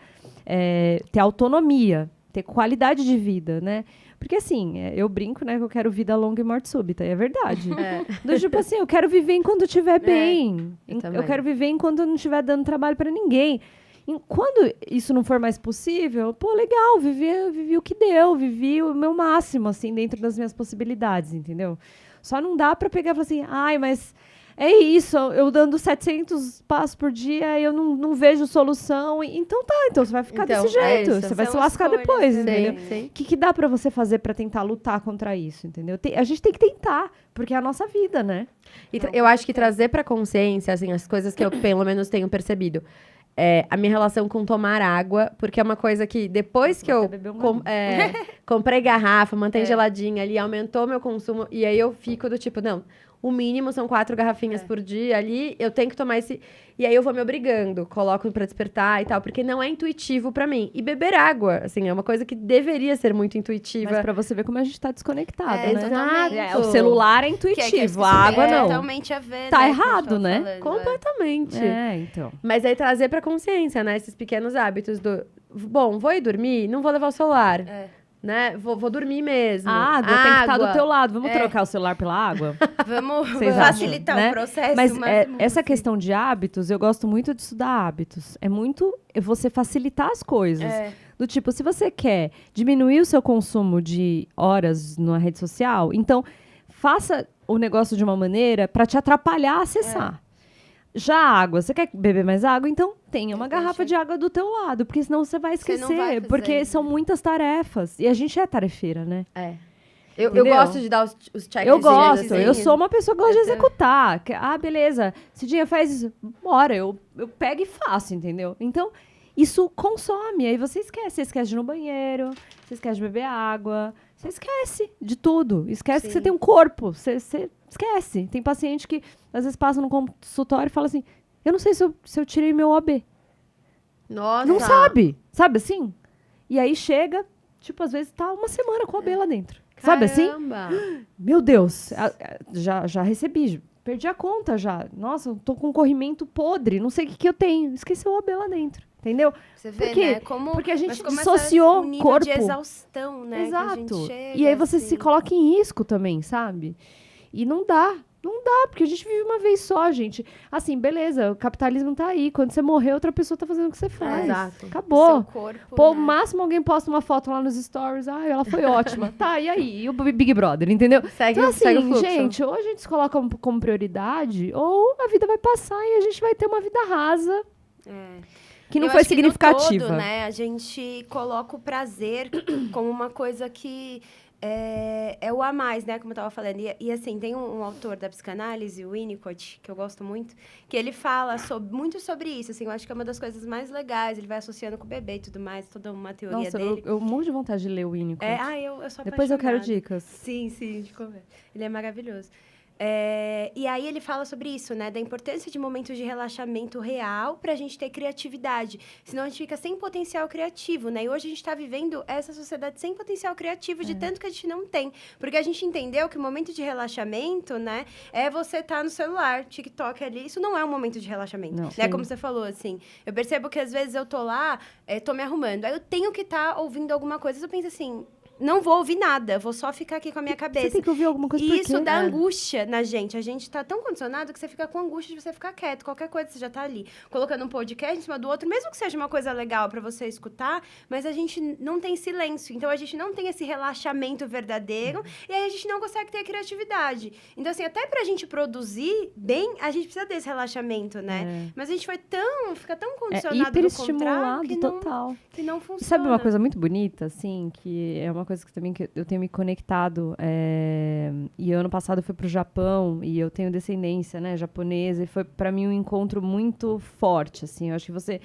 ter autonomia, ter qualidade de vida, né? Porque, assim, eu brinco, né, que eu quero vida longa e morte súbita. E é verdade. Do tipo assim, eu quero viver enquanto eu estiver bem. Eu quero viver enquanto eu não estiver dando trabalho pra ninguém. E quando isso não for mais possível, pô, legal, vivi o que deu. Vivi o meu máximo, assim, dentro das minhas possibilidades, entendeu? Só não dá pra pegar e falar assim, ai, mas... É isso, eu dando 700 passos por dia, eu não vejo solução. Então você vai ficar desse jeito. Você vai se lascar depois, entendeu? O que dá pra você fazer pra tentar lutar contra isso, entendeu? A gente tem que tentar, porque é a nossa vida, né? E eu acho que trazer pra consciência, assim, as coisas que eu pelo menos tenho percebido. A minha relação com tomar água, porque é uma coisa que depois que eu comprei garrafa, mantém geladinha ali, aumentou meu consumo, e aí eu fico do tipo, não... O mínimo são 4 garrafinhas por dia ali, eu tenho que tomar esse... E aí eu vou me obrigando, coloco pra despertar e tal, porque não é intuitivo pra mim. E beber água, assim, é uma coisa que deveria ser muito intuitiva. Mas pra você ver como a gente tá desconectado, né? Exato. O celular é intuitivo, a água não. Totalmente a ver, tá né, errado, né? Completamente. Então. Mas aí trazer pra consciência, né? Esses pequenos hábitos do... Bom, vou ir dormir, não vou levar o celular. Né? Vou dormir mesmo. A água tem que estar do teu lado. Vamos trocar o celular pela água? Vamos facilitar o processo. Mas essa questão de hábitos, eu gosto muito de estudar hábitos. É muito você facilitar as coisas. Do tipo, se você quer diminuir o seu consumo de horas na rede social, então faça o negócio de uma maneira para te atrapalhar a acessar. Já a água, você quer beber mais água? Então tenha uma garrafa de água do teu lado, porque senão você vai esquecer. Porque são muitas tarefas. E a gente é tarefeira, né? Eu gosto de dar os checklists. Eu gosto. Eu sou uma pessoa que gosta de executar. Beleza. Cidinha, faz isso. Bora. Eu pego e faço, entendeu? Então, isso consome. Aí você esquece. Você esquece de ir no banheiro. Você esquece de beber água. Você esquece de tudo. Esquece que você tem um corpo. Você esquece. Tem paciente que, às vezes, passa no consultório e fala assim, eu não sei se eu tirei meu OB. Nossa. Não sabe. Sabe assim? E aí chega, tipo, às vezes tá uma semana com o OB lá dentro. Caramba. Sabe assim? Meu Deus. Já recebi. Perdi a conta já. Nossa, eu tô com um corrimento podre. Não sei o que eu tenho. Esqueci o OB lá dentro. Entendeu? Você vê, Por quê? né? Porque a gente dissociou o nível corpo. de exaustão, né? Exato. Que a gente chega, E aí você assim. se coloca em risco também, sabe? E não dá. Não dá, porque a gente vive uma vez só, gente. Assim, beleza, o capitalismo tá aí. Quando você morrer, outra pessoa tá fazendo o que você faz. Exato. Acabou. Seu corpo, Pô, o né? máximo alguém posta uma foto lá nos stories. Ai, ela foi ótima. Tá, e aí? E o Big Brother, entendeu? Segue, Então, segue o assim, fluxo. gente, ou a gente se coloca como prioridade, ou a vida vai passar e a gente vai ter uma vida rasa É. que não Eu foi acho que no significativa. todo, né, a gente coloca o prazer como uma coisa que é o a mais, né? Como eu tava falando. E assim, tem um autor da psicanálise, o Winnicott, que eu gosto muito, que ele fala muito sobre isso. Assim, eu acho que é uma das coisas mais legais. Ele vai associando com o bebê e tudo mais, toda uma teoria Nossa, dele. eu morro de vontade de ler o Winnicott. Eu sou Depois eu quero apaixonada. dicas. Sim, de comer. Ele é maravilhoso. E aí ele fala sobre isso, né? Da importância de momentos de relaxamento real pra gente ter criatividade. Senão a gente fica sem potencial criativo, né? E hoje a gente tá vivendo essa sociedade sem potencial criativo, de tanto que a gente não tem. Porque a gente entendeu que o momento de relaxamento, né? É você estar no celular, TikTok ali. Isso não é um momento de relaxamento. Não. Né? Sim. Como você falou, assim. Eu percebo que às vezes eu tô lá, tô me arrumando. Aí eu tenho que estar ouvindo alguma coisa. Eu penso assim... Não vou ouvir nada, vou só ficar aqui com a minha cabeça. Você tem que ouvir alguma coisa E por isso quê? dá angústia na gente. A gente tá tão condicionado que você fica com angústia de você ficar quieto. Qualquer coisa você já tá ali, colocando um podcast em cima do outro, mesmo que seja uma coisa legal pra você escutar, mas a gente não tem silêncio. Então a gente não tem esse relaxamento verdadeiro e aí a gente não consegue ter a criatividade. Então, assim, até pra gente produzir bem, a gente precisa desse relaxamento, né? Mas a gente fica tão condicionado do contrário Hiperestimulado total. Que não E funciona. sabe uma coisa muito bonita, assim, que é uma coisa que também que eu tenho me conectado, e ano passado eu fui pro Japão, e eu tenho descendência, né, japonesa, e foi para mim um encontro muito forte, assim, eu acho que você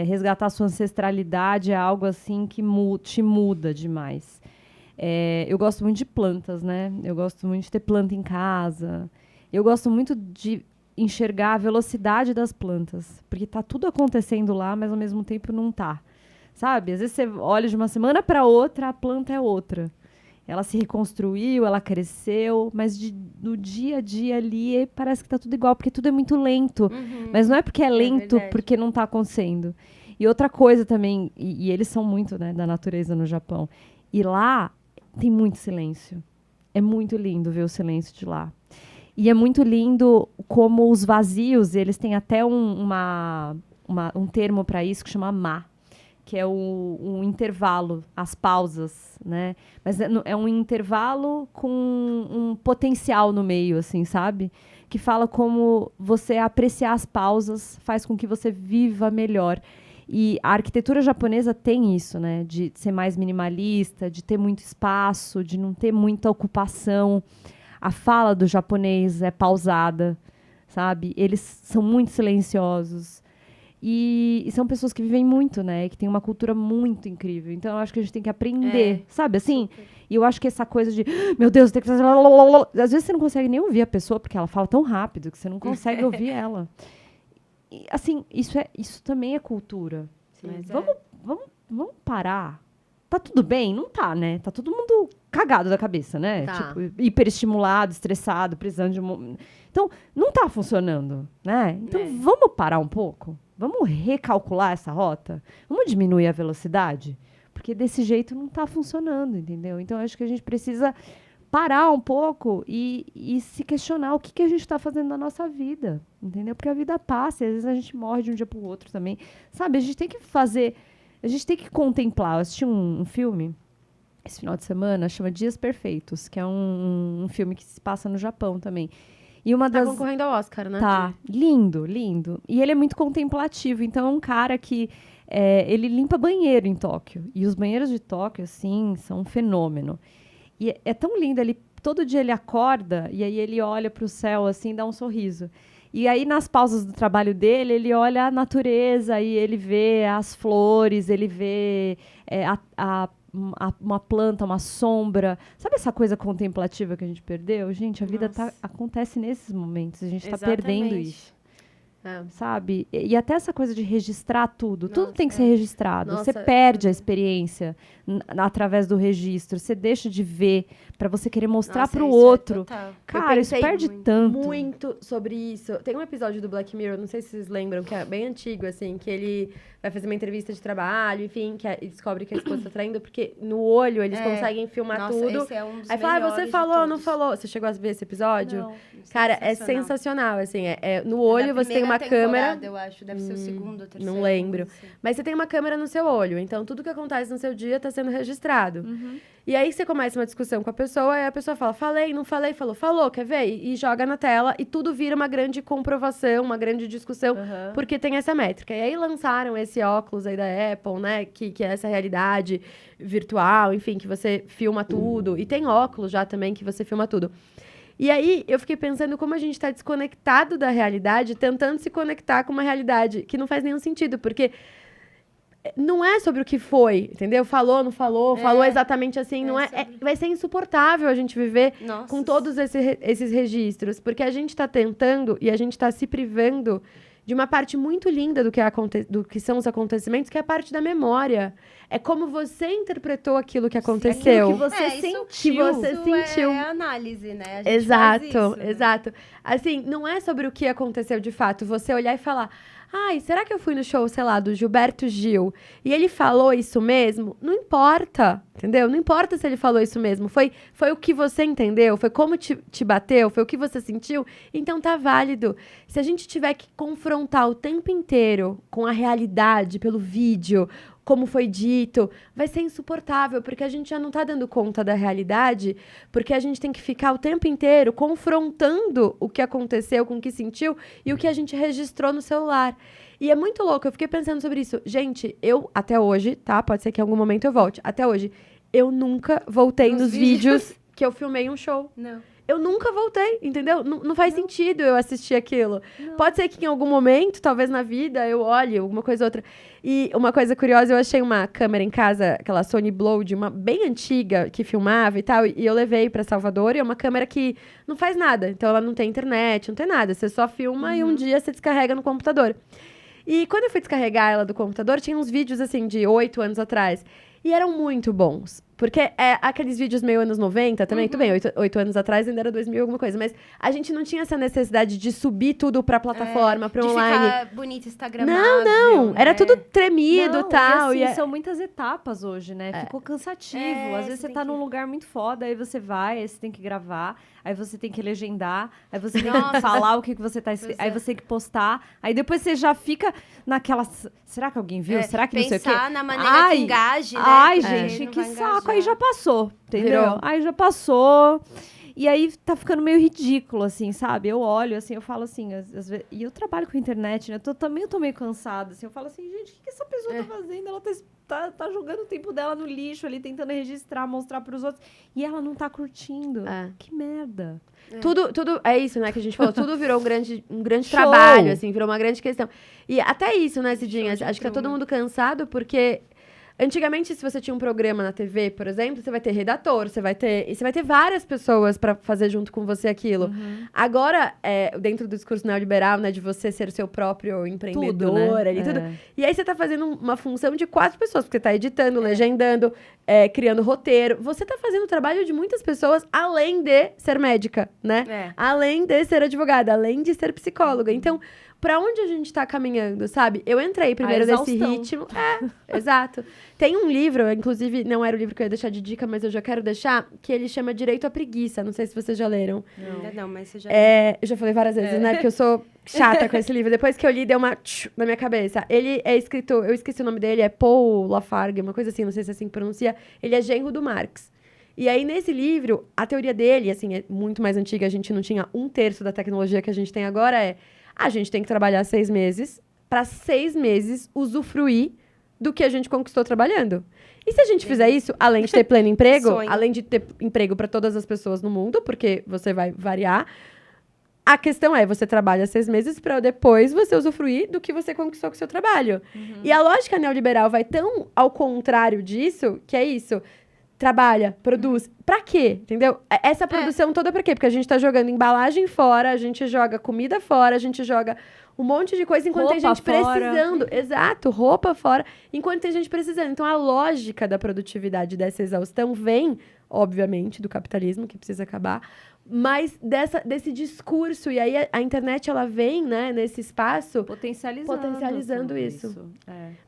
resgatar a sua ancestralidade é algo, assim, que te muda demais. Eu gosto muito de plantas, né, eu gosto muito de ter planta em casa, eu gosto muito de enxergar a velocidade das plantas, porque tá tudo acontecendo lá, mas ao mesmo tempo não tá. Sabe? Às vezes você olha de uma semana para outra, a planta é outra. Ela se reconstruiu, ela cresceu, mas no dia a dia ali parece que está tudo igual, porque tudo é muito lento. Mas não é porque é lento, verdade. porque não está acontecendo. E outra coisa também, e eles são muito, né, da natureza no Japão, e lá tem muito silêncio. É muito lindo ver o silêncio de lá. E é muito lindo como os vazios, eles têm até um termo para isso que chama ma, que é um intervalo, as pausas, né? Mas é um intervalo com um potencial no meio, assim, sabe? Que fala como você apreciar as pausas faz com que você viva melhor. E a arquitetura japonesa tem isso, né? De ser mais minimalista, de ter muito espaço, de não ter muita ocupação. A fala do japonês é pausada, sabe? Eles são muito silenciosos. E são pessoas que vivem muito, né? Que têm uma cultura muito incrível. Então, eu acho que a gente tem que aprender, sabe? Assim, e eu acho que essa coisa de, meu Deus, tem que fazer... Às vezes você não consegue nem ouvir a pessoa, porque ela fala tão rápido que você não consegue ouvir ela. E, assim, isso também é cultura. Mas Vamos parar. Tá tudo bem? Não tá, né? Tá todo mundo cagado da cabeça, né? Tá. Tipo, hiperestimulado, estressado, precisando de... Então, não tá funcionando, né? Então, vamos parar um pouco? Vamos recalcular essa rota? Vamos diminuir a velocidade? Porque desse jeito não tá funcionando, entendeu? Então, acho que a gente precisa parar um pouco e se questionar o que a gente está fazendo na nossa vida, entendeu? Porque a vida passa e às vezes a gente morre de um dia para o outro também. Sabe, a gente tem que contemplar. Eu assisti um filme esse final de semana, chama Dias Perfeitos, que é um filme que se passa no Japão também. E uma Tá das... concorrendo ao Oscar, né? Tá, lindo, lindo. E ele é muito contemplativo, então é um cara que ele limpa banheiro em Tóquio. E os banheiros de Tóquio, assim, são um fenômeno. E é tão lindo, todo dia ele acorda e aí ele olha para o céu, assim, dá um sorriso. E aí, nas pausas do trabalho dele, ele olha a natureza e ele vê as flores, ele vê uma planta, uma sombra. Sabe essa coisa contemplativa que a gente perdeu? Gente, a vida acontece nesses momentos. A gente está perdendo isso. Sabe? E até essa coisa de registrar tudo. Tudo tem que ser registrado. Você perde a experiência através do registro. Você deixa de ver para você querer mostrar para o outro. Cara, isso perde tanto. Muito sobre isso. Tem um episódio do Black Mirror, não sei se vocês lembram, que é bem antigo, assim, que ele vai fazer uma entrevista de trabalho, enfim, e descobre que a esposa tá traindo, porque no olho eles conseguem filmar Nossa, tudo. esse é um dos Aí fala, melhores você de falou, não todos. falou? Você chegou a ver esse episódio? Não. Cara, é sensacional, assim, no olho você tem uma câmera... Eu acho, deve ser o segundo ou terceiro. Não lembro. Assim. Mas você tem uma câmera no seu olho, então tudo que acontece no seu dia tá sendo registrado. E aí você começa uma discussão com a pessoa, e a pessoa fala, falei, não falei, falou, quer ver? E joga na tela, e tudo vira uma grande comprovação, uma grande discussão, porque tem essa métrica. E aí lançaram esse óculos aí da Apple, né, que é essa realidade virtual, enfim, que você filma tudo. E tem óculos já também que você filma tudo. E aí, eu fiquei pensando como a gente está desconectado da realidade, tentando se conectar com uma realidade que não faz nenhum sentido, porque não é sobre o que foi, entendeu? Falou, não falou, falou exatamente assim, não é, vai ser insuportável a gente viver com todos esses registros, porque a gente está tentando e a gente está se privando de uma parte muito linda do que são os acontecimentos, que é a parte da memória. É como você interpretou aquilo que aconteceu. Aquilo que você sentiu. Que você sentiu. É análise, né? A gente Exato, faz isso, né? exato. Assim, não é sobre o que aconteceu de fato. Você olhar e falar, ai, será que eu fui no show, sei lá, do Gilberto Gil e ele falou isso mesmo? Não importa, entendeu? Não importa se ele falou isso mesmo. Foi o que você entendeu, foi como te bateu, foi o que você sentiu. Então tá válido. Se a gente tiver que confrontar o tempo inteiro com a realidade pelo vídeo, como foi dito, vai ser insuportável, porque a gente já não tá dando conta da realidade, porque a gente tem que ficar o tempo inteiro confrontando o que aconteceu com o que sentiu e o que a gente registrou no celular. E é muito louco, eu fiquei pensando sobre isso. Gente, eu, até hoje, tá? Pode ser que em algum momento eu volte. Até hoje, eu nunca voltei nos vídeos que eu filmei um show. Não. Eu nunca voltei, entendeu? Não faz sentido eu assistir aquilo. Pode ser que em algum momento, talvez na vida, eu olhe alguma coisa ou outra. E uma coisa curiosa, eu achei uma câmera em casa, aquela Sony Blade, uma bem antiga, que filmava e tal, e eu levei pra Salvador, e é uma câmera que não faz nada. Então ela não tem internet, não tem nada. Você só filma e um dia você descarrega no computador. E quando eu fui descarregar ela do computador, tinha uns vídeos, assim, de 8 anos atrás. E eram muito bons. Porque aqueles vídeos meio anos 90 também, tudo bem, 8 anos atrás ainda era 2000 alguma coisa. Mas a gente não tinha essa necessidade de subir tudo pra plataforma, pra online. De ficar bonito, instagramável. Não. Era tudo tremido Não, tal, e assim, são muitas etapas hoje, né? Ficou cansativo. Às vezes você tá num lugar muito foda, aí você vai, aí você tem que gravar, aí você tem que legendar, aí você tem que falar o que você tá escrito, aí você tem que postar, aí depois você já fica naquela... Será que alguém viu? Será que não sei o quê? Pensar na maneira que engaje, né? Ai, Porque gente, não que vai saco. engajar. Aí já passou, entendeu? Virou. Aí já passou. E aí tá ficando meio ridículo, assim, sabe? Eu olho, assim, eu falo assim, às vezes, e eu trabalho com internet, né? Também eu tô meio cansada, assim. Eu falo assim, gente, o que essa pessoa tá fazendo? Ela tá jogando o tempo dela no lixo ali, tentando registrar, mostrar pros outros. E ela não tá curtindo. Que merda. Tudo é isso, né, que a gente falou. Tudo virou um grande Show. trabalho, assim, virou uma grande questão. E até isso, né, Cidinha? Acho que tá todo mundo cansado, porque... Antigamente, se você tinha um programa na TV, por exemplo, você vai ter redator, você vai ter várias pessoas para fazer junto com você aquilo. Agora, dentro do discurso neoliberal, né, de você ser o seu próprio empreendedor, Tudo, né? ali, tudo. E aí você tá fazendo uma função de 4 pessoas, porque você tá editando, legendando, criando roteiro. Você tá fazendo o trabalho de muitas pessoas, além de ser médica, né? Além de ser advogada, além de ser psicóloga. Então, pra onde a gente tá caminhando, sabe? Eu entrei primeiro nesse ritmo. Exato. Tem um livro, inclusive, não era o livro que eu ia deixar de dica, mas eu já quero deixar, que ele chama Direito à Preguiça. Não sei se vocês já leram. Ainda não, mas você já... Eu já falei várias vezes, né? Porque eu sou chata com esse livro. Depois que eu li, deu uma na minha cabeça. Ele é escrito, eu esqueci o nome dele, é Paul Lafargue, uma coisa assim, não sei se é assim que pronuncia. Ele é genro do Marx. E aí, nesse livro, a teoria dele, assim, é muito mais antiga, a gente não tinha 1/3 da tecnologia que a gente tem agora, a gente tem que trabalhar 6 meses para 6 meses usufruir do que a gente conquistou trabalhando. E se a gente fizer isso, além de ter pleno emprego, Sonho. além de ter emprego para todas as pessoas no mundo, porque você vai variar, a questão é, você trabalha 6 meses para depois você usufruir do que você conquistou com o seu trabalho. E a lógica neoliberal vai tão ao contrário disso, que é isso. Trabalha, produz. Pra quê? Entendeu? Essa produção toda pra quê? Porque a gente tá jogando embalagem fora, a gente joga comida fora, a gente joga um monte de coisa enquanto tem Roupa gente fora. precisando. Exato, roupa fora, enquanto tem gente precisando. Então, a lógica da produtividade dessa exaustão vem obviamente, do capitalismo, que precisa acabar, mas desse discurso. E aí a internet, ela vem, né, nesse espaço potencializando isso.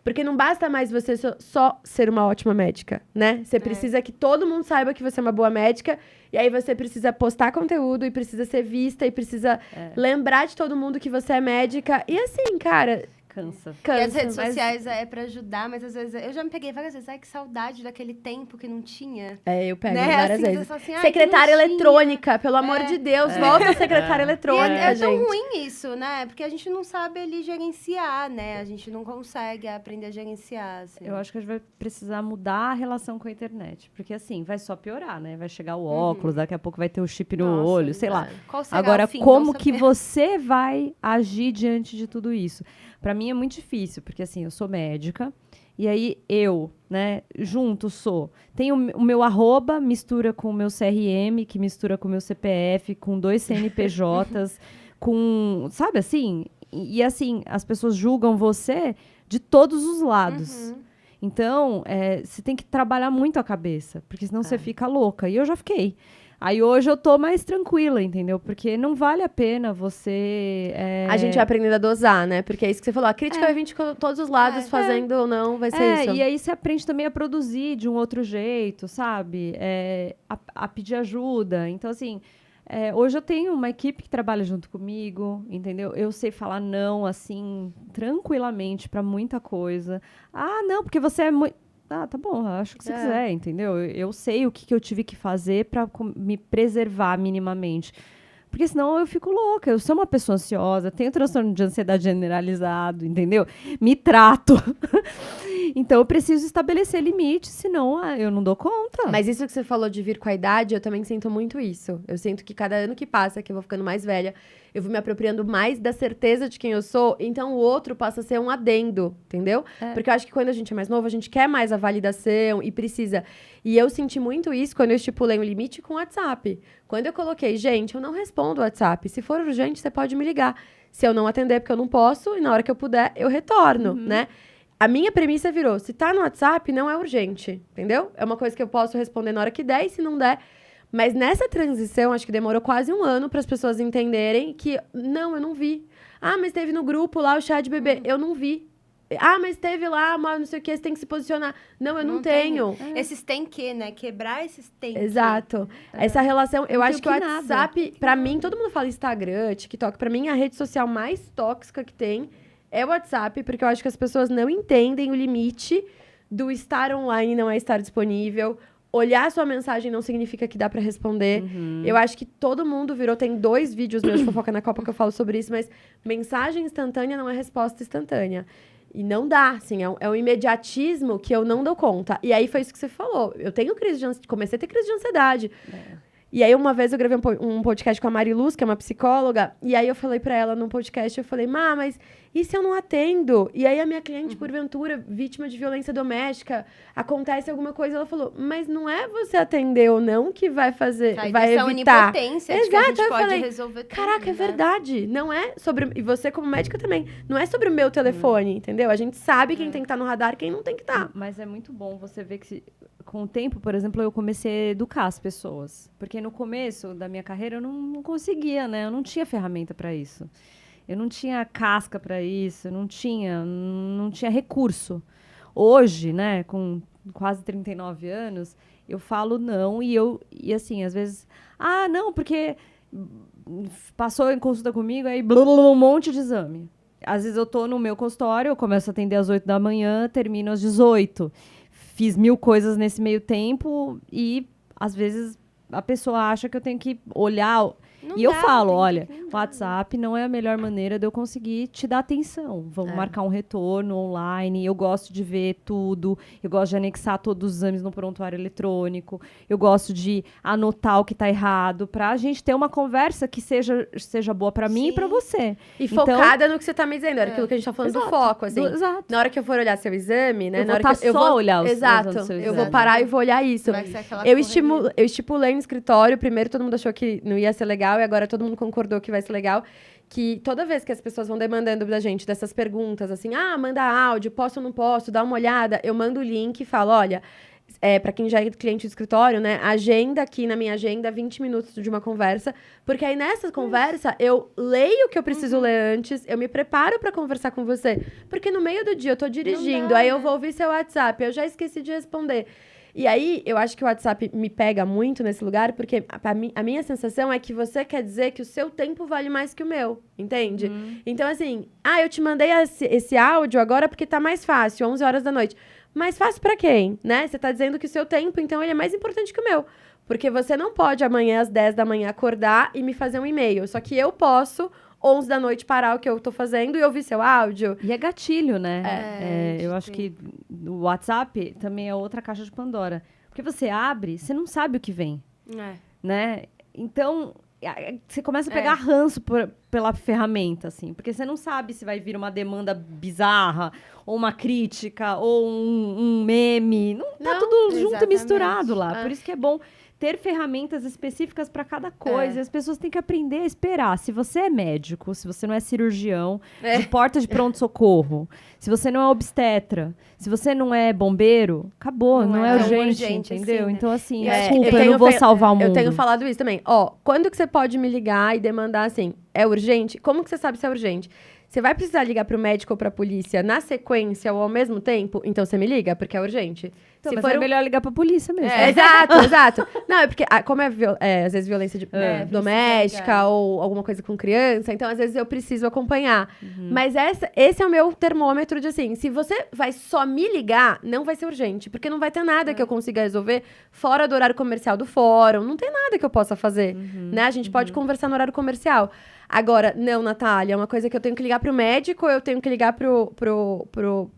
Porque não basta mais você só ser uma ótima médica, né? Você precisa que todo mundo saiba que você é uma boa médica, e aí você precisa postar conteúdo, e precisa ser vista, e precisa lembrar de todo mundo que você é médica. E assim, cara... Cansa. E as redes sociais é pra ajudar, mas às vezes... Eu já me peguei várias vezes. Ai, que saudade daquele tempo que não tinha. Eu pego Né? várias Assim, vezes. você fala assim, ai, Secretária que não tinha. eletrônica, pelo amor de Deus, volta a secretária E eletrônica, é tão gente. ruim isso, né? Porque a gente não sabe ali gerenciar, né? A gente não consegue aprender a gerenciar, assim. Eu acho que a gente vai precisar mudar a relação com a internet. Porque, assim, vai só piorar, né? Vai chegar o óculos, daqui a pouco vai ter o chip no Nossa, olho, sei lá. Qual será Agora, o fim? como Não que saber. você vai agir diante de tudo isso? Pra mim é muito difícil, porque, assim, eu sou médica. E aí, eu, né, junto tenho o meu arroba, mistura com o meu CRM, que mistura com o meu CPF, com 2 CNPJs, com, sabe assim? E assim, as pessoas julgam você de todos os lados. Então, você tem que trabalhar muito a cabeça, porque senão você fica louca. E eu já fiquei. Aí hoje eu tô mais tranquila, entendeu? Porque não vale a pena você... A gente vai aprendendo a dosar, né? Porque é isso que você falou. A crítica vai vir de todos os lados, fazendo ou não, vai ser isso. E aí você aprende também a produzir de um outro jeito, sabe? A pedir ajuda. Então, assim, hoje eu tenho uma equipe que trabalha junto comigo, entendeu? Eu sei falar não, assim, tranquilamente pra muita coisa. Ah, não, porque você é muito... Ah, tá bom, acho que você quiser, entendeu? Eu sei o que eu tive que fazer pra me preservar minimamente. Porque senão eu fico louca. Eu sou uma pessoa ansiosa, tenho transtorno de ansiedade generalizado, entendeu? Me trato. Então eu preciso estabelecer limites, senão eu não dou conta. Mas isso que você falou de vir com a idade, eu também sinto muito isso. Eu sinto que cada ano que passa, que eu vou ficando mais velha, eu vou me apropriando mais da certeza de quem eu sou, então o outro passa a ser um adendo, entendeu? Porque eu acho que quando a gente é mais novo, a gente quer mais a validação e precisa. E eu senti muito isso quando eu estipulei um limite com o WhatsApp. Quando eu coloquei, gente, eu não respondo o WhatsApp. Se for urgente, você pode me ligar. Se eu não atender, porque eu não posso, e na hora que eu puder, eu retorno, né? A minha premissa virou, se tá no WhatsApp, não é urgente, entendeu? É uma coisa que eu posso responder na hora que der, e se não der... Mas nessa transição, acho que demorou quase 1 ano para as pessoas entenderem que, não, eu não vi. Ah, mas teve no grupo lá o chá de bebê. Eu não vi. Ah, mas teve lá, mas não sei o que, você tem que se posicionar. Não, eu não tenho. Esses tem que, né? Quebrar esses tem que. Exato. Essa relação, eu Não acho que tenho o que nada. WhatsApp, pra mim, todo mundo fala Instagram, TikTok. Pra mim, a rede social mais tóxica que tem é o WhatsApp, porque eu acho que as pessoas não entendem o limite do estar online não é estar disponível. Olhar a sua mensagem não significa que dá pra responder. Eu acho que todo mundo virou... Tem 2 vídeos meus de fofoca na Copa que eu falo sobre isso, mas mensagem instantânea não é resposta instantânea. E não dá, assim, é um imediatismo que eu não dou conta. E aí foi isso que você falou. Eu tenho crise de ansiedade, comecei a ter crise de ansiedade. E aí, uma vez eu gravei um podcast com a Mari Luz, que é uma psicóloga, e aí eu falei pra ela num podcast, eu falei, mas e se eu não atendo? E aí a minha cliente, porventura, vítima de violência doméstica, acontece alguma coisa, ela falou, mas não é você atender ou não que vai fazer, vai essa evitar. onipotência de que a Exato, gente eu pode falei, resolver tudo, caraca, é né? verdade, não é sobre... E você como médica também, não é sobre o meu telefone, entendeu? A gente sabe quem tem que estar no radar e quem não tem que estar. Mas é muito bom você ver que, com o tempo, por exemplo, eu comecei a educar as pessoas. Porque no começo da minha carreira eu não conseguia, né? Eu não tinha ferramenta para isso. Eu não tinha casca para isso, eu não tinha recurso. Hoje, né, com quase 39 anos, eu falo não e assim, às vezes, não, porque passou em consulta comigo, aí um monte de exame. Às vezes eu tô no meu consultório, eu começo a atender às 8 da manhã, termino às 18. Fiz 1000 coisas nesse meio tempo e, às vezes, a pessoa acha que eu tenho que olhar... Não E eu dá, falo, tem olha, que- não o dá. WhatsApp não é a melhor maneira de eu conseguir te dar atenção. Vamos marcar um retorno online. Eu gosto de ver tudo. Eu gosto de anexar todos os exames no prontuário eletrônico. Eu gosto de anotar o que está errado para a gente ter uma conversa que seja boa para mim e para você. E Então- focada no que você tá me dizendo, era aquilo que a gente tá falando do foco, assim. Exato. Na hora que eu for olhar seu exame, né? Eu na vou hora que tá só olhar os Exato. exames do seu Eu vou exame. parar e vou olhar isso. Vai ser aquela Eu correria. estipulei no escritório, primeiro todo mundo achou que não ia ser legal, e agora todo mundo concordou que vai ser legal, que toda vez que as pessoas vão demandando da gente dessas perguntas, assim, manda áudio, posso ou não posso, dá uma olhada, eu mando o link e falo, olha, Pra quem já é cliente do escritório, né? Agenda aqui na minha agenda 20 minutos de uma conversa. Porque aí nessa conversa, eu leio o que eu preciso ler antes, eu me preparo pra conversar com você. Porque no meio do dia eu tô dirigindo, aí eu vou ouvir seu WhatsApp, eu já esqueci de responder. E aí, eu acho que o WhatsApp me pega muito nesse lugar, porque a minha sensação é que você quer dizer que o seu tempo vale mais que o meu, entende? Então, assim, eu te mandei esse áudio agora porque tá mais fácil, 11 horas da noite. Mais fácil pra quem, né? Você tá dizendo que o seu tempo, então, ele é mais importante que o meu. Porque você não pode amanhã, às 10 da manhã, acordar e me fazer um e-mail. Só que eu posso, 11 da noite, parar o que eu tô fazendo e ouvir seu áudio. E é gatilho, né? Eu acho que o WhatsApp também é outra caixa de Pandora. Porque você abre, você não sabe o que vem, né? Então, você começa a pegar ranço pela ferramenta, assim. Porque você não sabe se vai vir uma demanda bizarra, ou uma crítica, ou um meme. Tá tudo junto e misturado lá. Por isso que é bom ter ferramentas específicas para cada coisa. E as pessoas têm que aprender a esperar. Se você é médico, se você não é cirurgião, de porta de pronto-socorro, se você não é obstetra, se você não é bombeiro, acabou, não é urgente, entendeu? Assim, né? Então, assim, desculpa, eu não vou salvar o mundo. Eu tenho falado isso também. Quando que você pode me ligar e demandar assim, é urgente? Como que você sabe se é urgente? Você vai precisar ligar pro médico ou pra polícia na sequência ou ao mesmo tempo? Então você me liga, porque é urgente. Então, mas é melhor ligar pra polícia mesmo. Exato. Não, é porque, como às vezes violência doméstica ou alguma coisa com criança, então às vezes eu preciso acompanhar. Mas esse é o meu termômetro de assim, se você vai só me ligar, não vai ser urgente, porque não vai ter nada que eu consiga resolver fora do horário comercial do fórum, não tem nada que eu possa fazer, né? A gente pode conversar no horário comercial. Agora, não, Natália, é uma coisa que eu tenho que ligar pro médico, eu tenho que ligar pro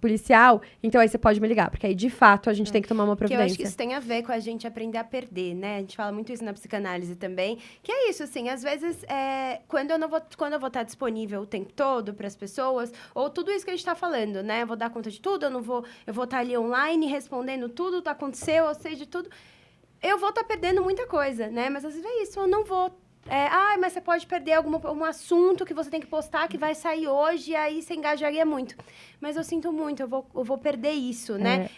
policial, então aí você pode me ligar, porque aí, de fato, a gente tem que tomar uma providência. Que eu acho que isso tem a ver com a gente aprender a perder, né? A gente fala muito isso na psicanálise também, que é isso, assim, às vezes, quando eu vou estar disponível o tempo todo para as pessoas, ou tudo isso que a gente tá falando, né? Eu vou dar conta de tudo, eu vou estar ali online respondendo tudo que aconteceu, ou seja, tudo. Eu vou estar perdendo muita coisa, né? Mas às vezes é isso, eu não vou. Mas você pode perder um assunto que você tem que postar que vai sair hoje e aí você engajaria muito. Mas eu sinto muito, eu vou perder isso, né?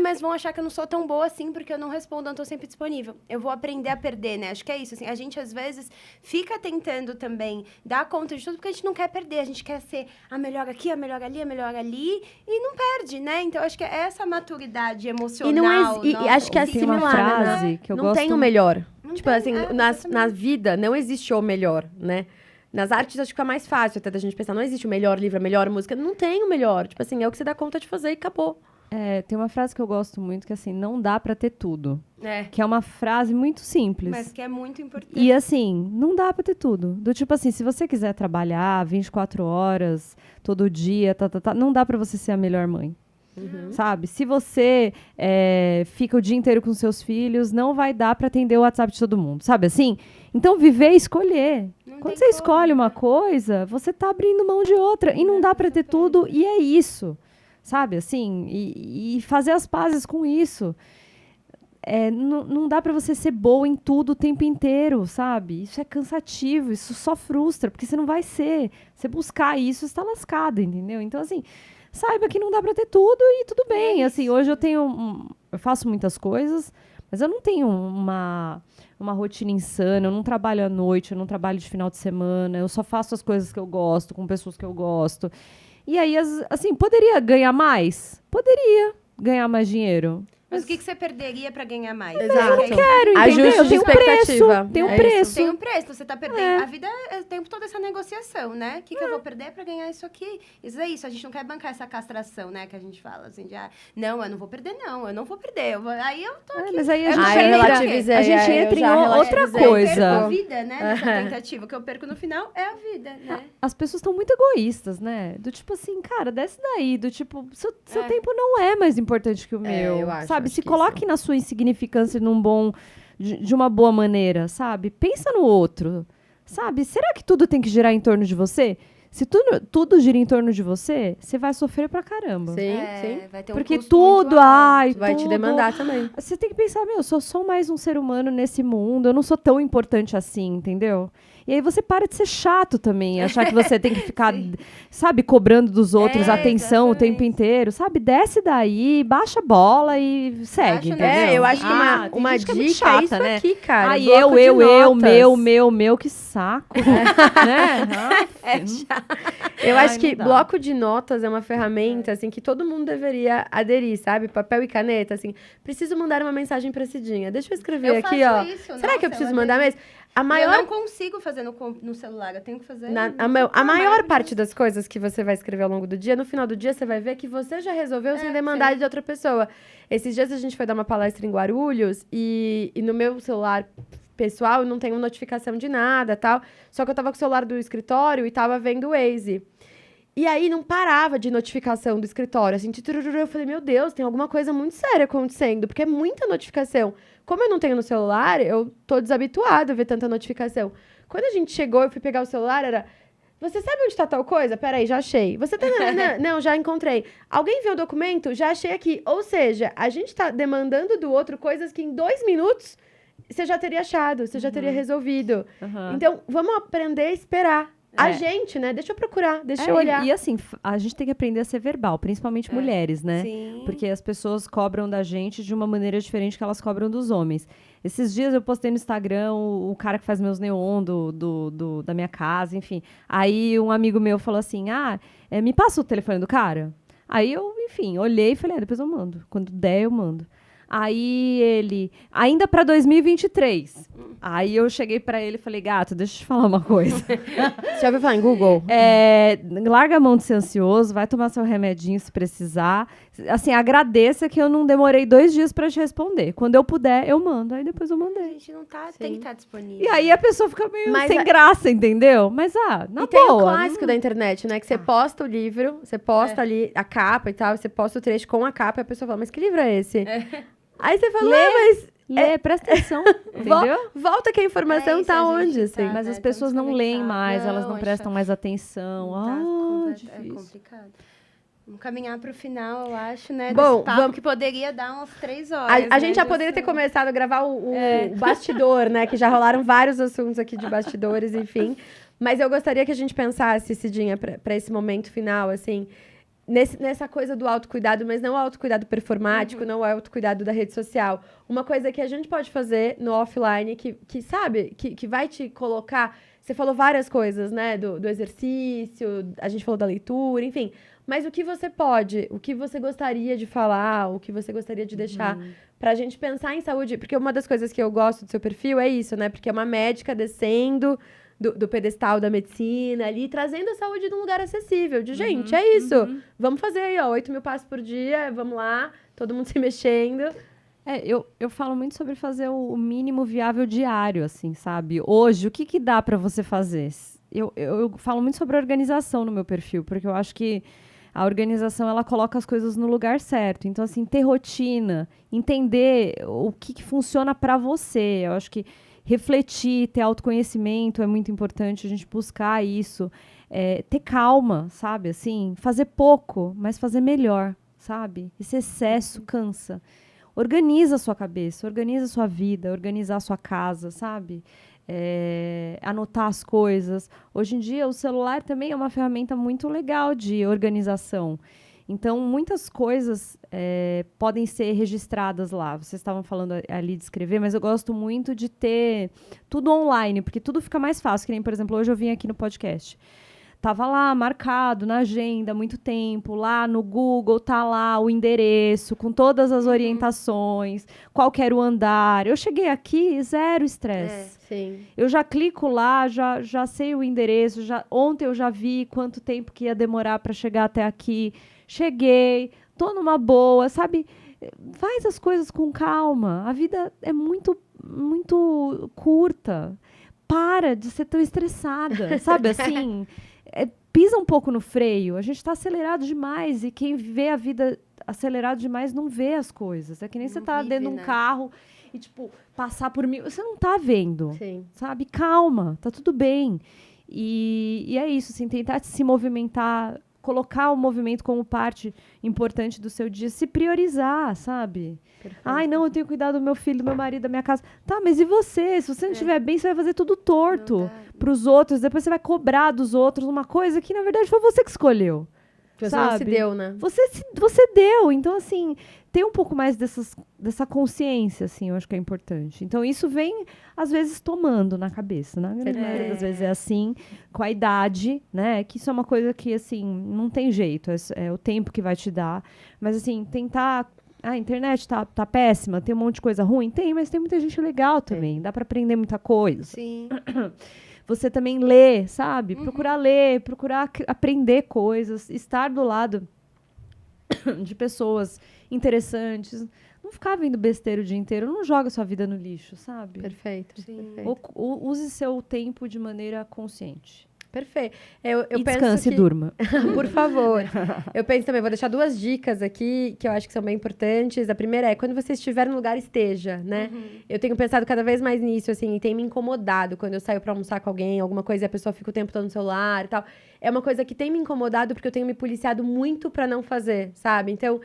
Mas vão achar que eu não sou tão boa assim porque eu não respondo, eu não tô sempre disponível. Eu vou aprender a perder, né? Acho que é isso, assim, a gente às vezes fica tentando também dar conta de tudo porque a gente não quer perder, a gente quer ser a melhor aqui, a melhor ali, a melhor ali e não perde, né? Então acho que é essa maturidade emocional. E acho que é tem uma frase que eu não gosto. Tem o melhor. Tipo assim, na vida não existe o melhor, né? Nas artes acho que é mais fácil até da gente pensar, não existe o melhor livro, a melhor música, não tem o melhor. Tipo assim, é o que você dá conta de fazer e acabou. Tem uma frase que eu gosto muito, que é assim, não dá pra ter tudo. Que é uma frase muito simples. Mas que é muito importante. E assim, não dá pra ter tudo. Do tipo assim, se você quiser trabalhar 24 horas, todo dia, não dá pra você ser a melhor mãe. Sabe? Se você fica o dia inteiro com seus filhos, não vai dar para atender o WhatsApp de todo mundo. Sabe assim? Então, viver é escolher. Quando você escolhe uma coisa, você tá abrindo mão de outra. E não dá para ter tudo, e é isso. Sabe? Assim, e fazer as pazes com isso. Não dá para você ser boa em tudo o tempo inteiro, sabe? Isso é cansativo, isso só frustra, porque você não vai ser. Você buscar isso, você está lascado, entendeu? Então, assim, saiba que não dá para ter tudo e tudo bem. Assim, hoje eu tenho eu faço muitas coisas, mas eu não tenho uma rotina insana, eu não trabalho à noite, eu não trabalho de final de semana, eu só faço as coisas que eu gosto, com pessoas que eu gosto. E aí, assim, poderia ganhar mais? Poderia ganhar mais dinheiro. Mas o que você perderia pra ganhar mais? Exato. Eu quero, entendeu? Ajuste de expectativa. Tem um preço. Tem um preço, você tá perdendo. A vida é o tempo todo essa negociação, né? O que eu vou perder pra ganhar isso aqui? Isso é isso, a gente não quer bancar essa castração, né? Que a gente fala, assim, não, eu não vou perder, não. Eu não vou perder. Aí eu tô aqui. Mas aí a gente entra em outra coisa. Eu perco a vida, né? Nessa tentativa. O que eu perco no final é a vida, né? As pessoas estão muito egoístas, né? Do tipo assim, cara, desce daí. Do tipo, seu tempo não é mais importante que o meu. Eu acho, sabe? Se coloque na sua insignificância de uma boa maneira, sabe? Pensa no outro, sabe? Será que tudo tem que girar em torno de você? Se tudo gira em torno de você, você vai sofrer pra caramba. Sim. Vai ter porque tudo, vai te demandar também. Você tem que pensar, eu sou só mais um ser humano nesse mundo, eu não sou tão importante assim, entendeu? E aí você para de ser chato também, achar que você tem que ficar, sabe, cobrando dos outros atenção o tempo inteiro, sabe? Desce daí, baixa a bola e segue, Baixa, entendeu? Eu acho que tem uma gente que é muito dica é chata, isso né? aqui, cara. Ai, bloco de notas. meu, que saco. né? Eu Ai, acho que não dá. bloco de notas é uma ferramenta, assim, que todo mundo deveria aderir, sabe? Papel e caneta, assim. Preciso mandar uma mensagem pra Cidinha. Deixa eu escrever Eu aqui, faço ó. isso, Será que eu nossa, preciso eu mandar aderi. mesmo? A Eu maior não consigo fazer no celular, eu tenho que fazer. A maior parte das coisas que você vai escrever ao longo do dia, no final do dia você vai ver que você já resolveu sem demandar de outra pessoa. Esses dias a gente foi dar uma palestra em Guarulhos e no meu celular pessoal eu não tenho notificação de nada, tal. Só que eu tava com o celular do escritório e tava vendo o Waze. E aí não parava de notificação do escritório, assim, turururu. Eu falei, meu Deus, tem alguma coisa muito séria acontecendo, porque é muita notificação. Como eu não tenho no celular, eu tô desabituada a ver tanta notificação. Quando a gente chegou, eu fui pegar o celular, era... Você sabe onde tá tal coisa? Peraí, já achei. Você tá... não, já encontrei. Alguém viu o documento? Já achei aqui. Ou seja, a gente tá demandando do outro coisas que em 2 minutos você já teria achado, você já teria resolvido. Então, vamos aprender a esperar. A gente, né? Deixa eu procurar, deixa eu olhar. E assim, a gente tem que aprender a ser verbal, principalmente mulheres, né? Sim. Porque as pessoas cobram da gente de uma maneira diferente que elas cobram dos homens. Esses dias eu postei no Instagram o cara que faz meus neon da minha casa, enfim. Aí um amigo meu falou assim, me passa o telefone do cara? Aí eu, enfim, olhei e falei, depois eu mando. Quando der, eu mando. Aí ele, ainda pra 2023. Aí eu cheguei pra ele e falei, gato, deixa eu te falar uma coisa. Você já ouviu falar em Google? Larga a mão de ser ansioso, vai tomar seu remedinho se precisar. Assim, agradeça que eu não demorei 2 dias pra te responder. Quando eu puder, eu mando. Aí depois eu A mandei. gente não tá, tem que estar disponível. E aí a pessoa fica meio Mas sem graça, entendeu? Mas, na E tem o boa. clássico da internet, né? Que você posta o livro, você posta ali a capa e tal, você posta o trecho com a capa e a pessoa fala, mas que livro é esse? Aí você fala, Lê, presta atenção, entendeu? Volta que a informação isso, tá a gente onde, assim. tá- Mas as tão pessoas não leem desconectado. mais, elas não Não, prestam acho- mais atenção. Tá é Difícil. complicado. Vamos caminhar pro final, eu acho, né? Bom, Desse papo que poderia dar umas 3 horas. A gente já né, poderia ter disso. começado a gravar o bastidor, né? Que já rolaram vários assuntos aqui de bastidores, enfim. Mas eu gostaria que a gente pensasse, Cidinha, pra esse momento final, assim... Nessa coisa do autocuidado, mas não o autocuidado performático, não o autocuidado da rede social. Uma coisa que a gente pode fazer no offline, que sabe, que vai te colocar... Você falou várias coisas, né? Do exercício, a gente falou da leitura, enfim. Mas o que você pode, o que você gostaria de falar, o que você gostaria de deixar pra gente pensar em saúde? Porque uma das coisas que eu gosto do seu perfil é isso, né? Porque é uma médica descendo... Do pedestal da medicina ali, trazendo a saúde num lugar acessível. De, gente, é isso. Vamos fazer aí, ó, 8 mil passos por dia, vamos lá, todo mundo se mexendo. Eu falo muito sobre fazer o mínimo viável diário, assim, sabe? Hoje, o que dá pra você fazer? Eu falo muito sobre organização no meu perfil, porque eu acho que a organização, ela coloca as coisas no lugar certo. Então, assim, ter rotina, entender o que funciona pra você. Eu acho que refletir, ter autoconhecimento é muito importante, a gente buscar isso. Ter calma, sabe? Assim, fazer pouco, mas fazer melhor, sabe? Esse excesso cansa. Organiza a sua cabeça, organiza a sua vida, organizar a sua casa, sabe? Anotar as coisas. Hoje em dia, o celular também é uma ferramenta muito legal de organização. Então, muitas coisas podem ser registradas lá. Vocês estavam falando ali de escrever, mas eu gosto muito de ter tudo online, porque tudo fica mais fácil. Que nem, por exemplo, hoje eu vim aqui no podcast. Tava lá, marcado na agenda há muito tempo. Lá no Google tá lá o endereço, com todas as orientações, qual que era o andar. Eu cheguei aqui, zero estresse. Sim. Eu já clico lá, já sei o endereço. Ontem eu já vi quanto tempo que ia demorar para chegar até aqui. Cheguei, tô numa boa, sabe? Faz as coisas com calma. A vida é muito, muito curta. Para de ser tão estressada, sabe? Assim, pisa um pouco no freio. A gente está acelerado demais e quem vê a vida acelerado demais não vê as coisas. É que nem você tá dentro de um carro e, tipo, passar por mim. Você não tá vendo, sabe? Calma, tá tudo bem. E é isso, assim, tentar se movimentar colocar o movimento como parte importante do seu dia, se priorizar, sabe? Perfeito. Ai, não, eu tenho que cuidar do meu filho, do meu marido, da minha casa. Tá, mas e você? Se você não estiver bem, você vai fazer tudo torto pros outros. Depois você vai cobrar dos outros uma coisa que, na verdade, foi você que escolheu. Você não se sabe? deu, né? Você deu. Então, assim, ter um pouco mais dessa consciência, assim, eu acho que é importante. Então, isso vem, às vezes, tomando na cabeça, né? A grande maioria das vezes é assim, com a idade, né? Que isso é uma coisa que, assim, não tem jeito. É o tempo que vai te dar. Mas, assim, tentar... A internet tá péssima, tem um monte de coisa ruim? Tem, mas tem muita gente legal também. Dá para aprender muita coisa. Sim. Você também lê, sabe? Procurar ler, procurar aprender coisas, estar do lado de pessoas interessantes. Não ficar vendo besteira o dia inteiro, não joga sua vida no lixo, sabe? Perfeito. Sim. Perfeito. Use seu tempo de maneira consciente. Perfeito. Eu E penso descanse que... e durma. Por favor. Eu penso também, vou deixar 2 dicas aqui que eu acho que são bem importantes. A primeira é, quando você estiver no lugar, esteja, né? Eu tenho pensado cada vez mais nisso, assim, e tem me incomodado quando eu saio pra almoçar com alguém, alguma coisa, e a pessoa fica o tempo todo no celular e tal. É uma coisa que tem me incomodado porque eu tenho me policiado muito pra não fazer, sabe? Então,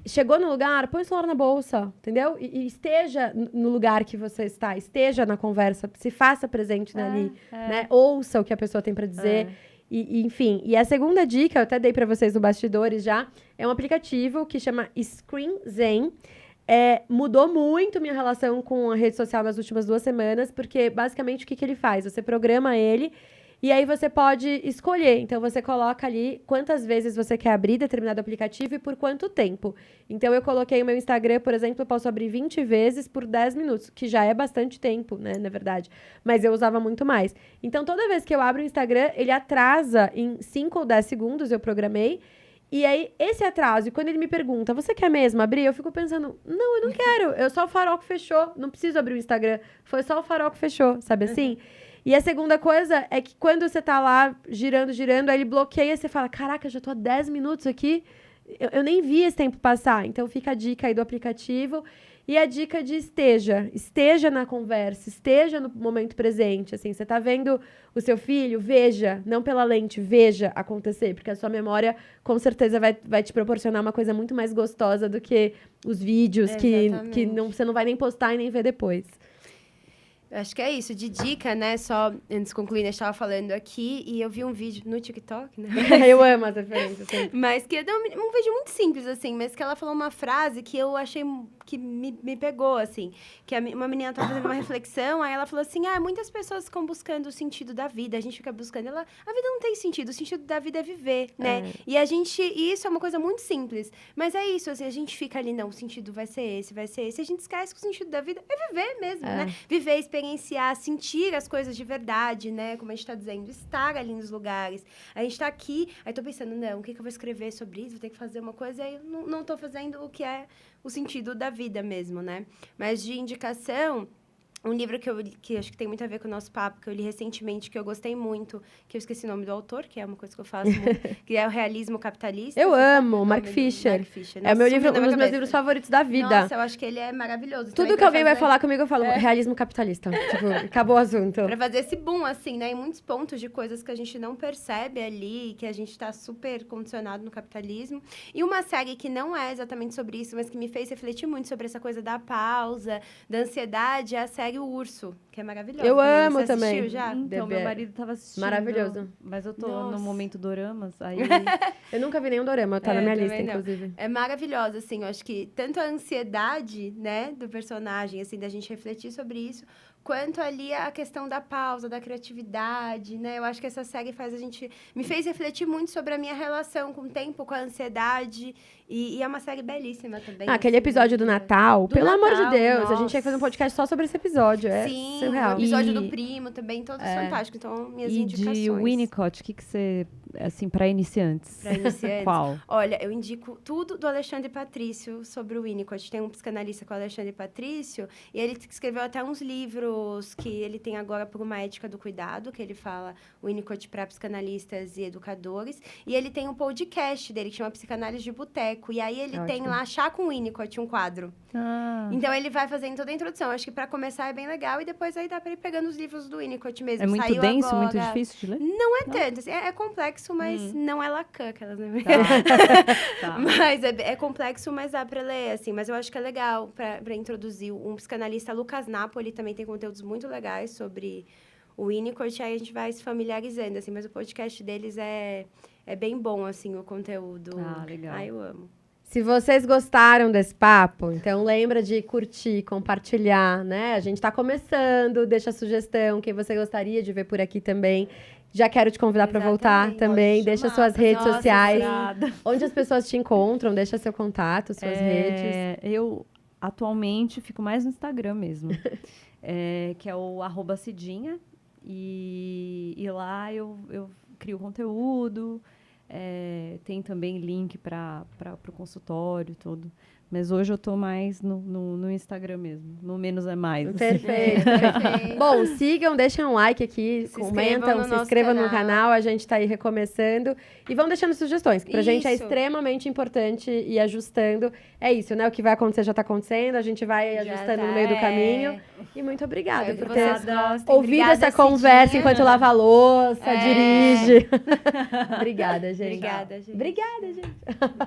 chegou no lugar, põe o celular na bolsa, entendeu? E esteja no lugar que você está, esteja na conversa, se faça presente ali, né? Ouça o que a pessoa tem pra dizer. Enfim, e a segunda dica, eu até dei pra vocês no bastidores já, é um aplicativo que chama Screen Zen. Mudou muito minha relação com a rede social nas últimas 2 semanas, porque basicamente o que ele faz? Você programa ele e aí você pode escolher. Então, você coloca ali quantas vezes você quer abrir determinado aplicativo e por quanto tempo. Então, eu coloquei o meu Instagram, por exemplo, eu posso abrir 20 vezes por 10 minutos, que já é bastante tempo, né, na verdade. Mas eu usava muito mais. Então, toda vez que eu abro o Instagram, ele atrasa em 5 ou 10 segundos, eu programei. E aí, esse atraso, e quando ele me pergunta, você quer mesmo abrir? Eu fico pensando, não, eu não quero. Só o farol que fechou. Não preciso abrir o Instagram. Foi só o farol que fechou, sabe assim? E a segunda coisa é que quando você tá lá girando, aí ele bloqueia e você fala, caraca, já tô há 10 minutos aqui, eu nem vi esse tempo passar. Então fica a dica aí do aplicativo e a dica de esteja na conversa, esteja no momento presente, assim, você tá vendo o seu filho, veja, não pela lente, veja acontecer, porque a sua memória com certeza vai te proporcionar uma coisa muito mais gostosa do que os vídeos que você não vai nem postar e nem ver depois. Eu acho que é isso, de dica, né? Só antes de concluir, eu estava falando aqui e eu vi um vídeo no TikTok, né? Eu amo as referências. Mas que é um vídeo muito simples, assim, mas que ela falou uma frase que eu achei que me pegou, assim. Que uma menina estava fazendo uma reflexão, aí ela falou assim, muitas pessoas ficam buscando o sentido da vida, a gente fica buscando, a vida não tem sentido, o sentido da vida é viver, né? E isso é uma coisa muito simples, mas é isso, assim, a gente fica ali, não, o sentido vai ser esse, a gente esquece que o sentido da vida é viver mesmo, né? Viver, experienciar, sentir as coisas de verdade, né? Como a gente tá dizendo, estar ali nos lugares. A gente tá aqui, aí tô pensando, não, o que eu vou escrever sobre isso? Vou ter que fazer uma coisa, aí eu não tô fazendo o que é o sentido da vida mesmo, né? Mas de indicação, um livro que acho que tem muito a ver com o nosso papo, que eu li recentemente, que eu gostei muito, que eu esqueci o nome do autor, que é uma coisa que eu faço muito, que é o Realismo Capitalista. Eu amo, Mark Fisher. É um dos meus livros favoritos da vida. Nossa, eu acho que ele é maravilhoso. Tudo que alguém vai falar comigo, eu falo realismo capitalista. Tipo, acabou o assunto. Pra fazer esse boom, assim, né? Em muitos pontos de coisas que a gente não percebe ali, que a gente tá super condicionado no capitalismo. E uma série que não é exatamente sobre isso, mas que me fez refletir muito sobre essa coisa da pausa, da ansiedade, é a série O Urso, que é maravilhosa. Eu amo Você também. assistiu já? Então, meu marido tava assistindo. Maravilhoso. Mas eu tô Nossa. no momento doramas, aí... Eu nunca vi nenhum dorama, tá na minha lista, também não. inclusive. É maravilhosa, assim, eu acho que tanto a ansiedade, né, do personagem, assim, da gente refletir sobre isso, quanto ali a questão da pausa, da criatividade, né? Eu acho que essa série me fez refletir muito sobre a minha relação com o tempo, com a ansiedade, e é uma série belíssima também. Aquele assim, episódio do Natal, pelo amor de Deus, nossa. a gente vai fazer um podcast só sobre esse episódio, Sim, surreal. o episódio do primo também, todos fantásticos, então minhas indicações. E de Winnicott, o que você, assim, para iniciantes? Para iniciantes? Qual? Olha, eu indico tudo do Alexandre Patrício sobre o Winnicott. Tem um psicanalista com o Alexandre Patrício, e ele escreveu até uns livros que ele tem agora por uma ética do cuidado, que ele fala Winnicott para psicanalistas e educadores. E ele tem um podcast dele, que chama Psicanálise de Boteco. E aí ele tem lá Chá com Winnicott, um quadro. Então ele vai fazendo toda a introdução. Acho que para começar é bem legal. E depois aí dá para ir pegando os livros do Winnicott mesmo. É muito Saiu denso, agora... muito difícil de ler? Não é tanto. Assim, é complexo, complexo, mas não é Lacan, aquelas, né? Tá. Mas é complexo, mas dá pra ler, assim. Mas eu acho que é legal pra introduzir. Um psicanalista, Lucas Napoli, também tem conteúdos muito legais sobre o Winnicott. Aí a gente vai se familiarizando, assim. Mas o podcast deles é bem bom, assim, o conteúdo. Ah, legal. Ai, eu amo. Se vocês gostaram desse papo, então lembra de curtir, compartilhar, né? A gente tá começando, deixa a sugestão, quem você gostaria de ver por aqui também. Já quero te convidar para voltar Exatamente. também. Pode Deixa chamar, suas redes nossa, sociais. Obrigada. Onde as pessoas te encontram, deixa seu contato, suas redes. Eu atualmente fico mais no Instagram mesmo, que é o @Cidinha, e lá eu crio conteúdo, tem também link para o consultório, tudo. Mas hoje eu tô mais no Instagram mesmo, no menos é mais. assim. Perfeito. Perfeito. Bom, sigam, deixem um like aqui, Se comentam, inscrevam no se nosso inscrevam no canal. canal, a gente tá aí recomeçando. E vão deixando sugestões, que pra gente é Isso. extremamente importante ir ajustando. É isso, né? O que vai acontecer já tá acontecendo, a gente vai Já ajustando tá, no meio do caminho. E muito obrigada Espero por que ter vocês gostem. ouvido Obrigada, essa conversa Cidinha. enquanto lava a louça, É. dirige. Obrigada, gente. Obrigada, gente. Obrigada, gente.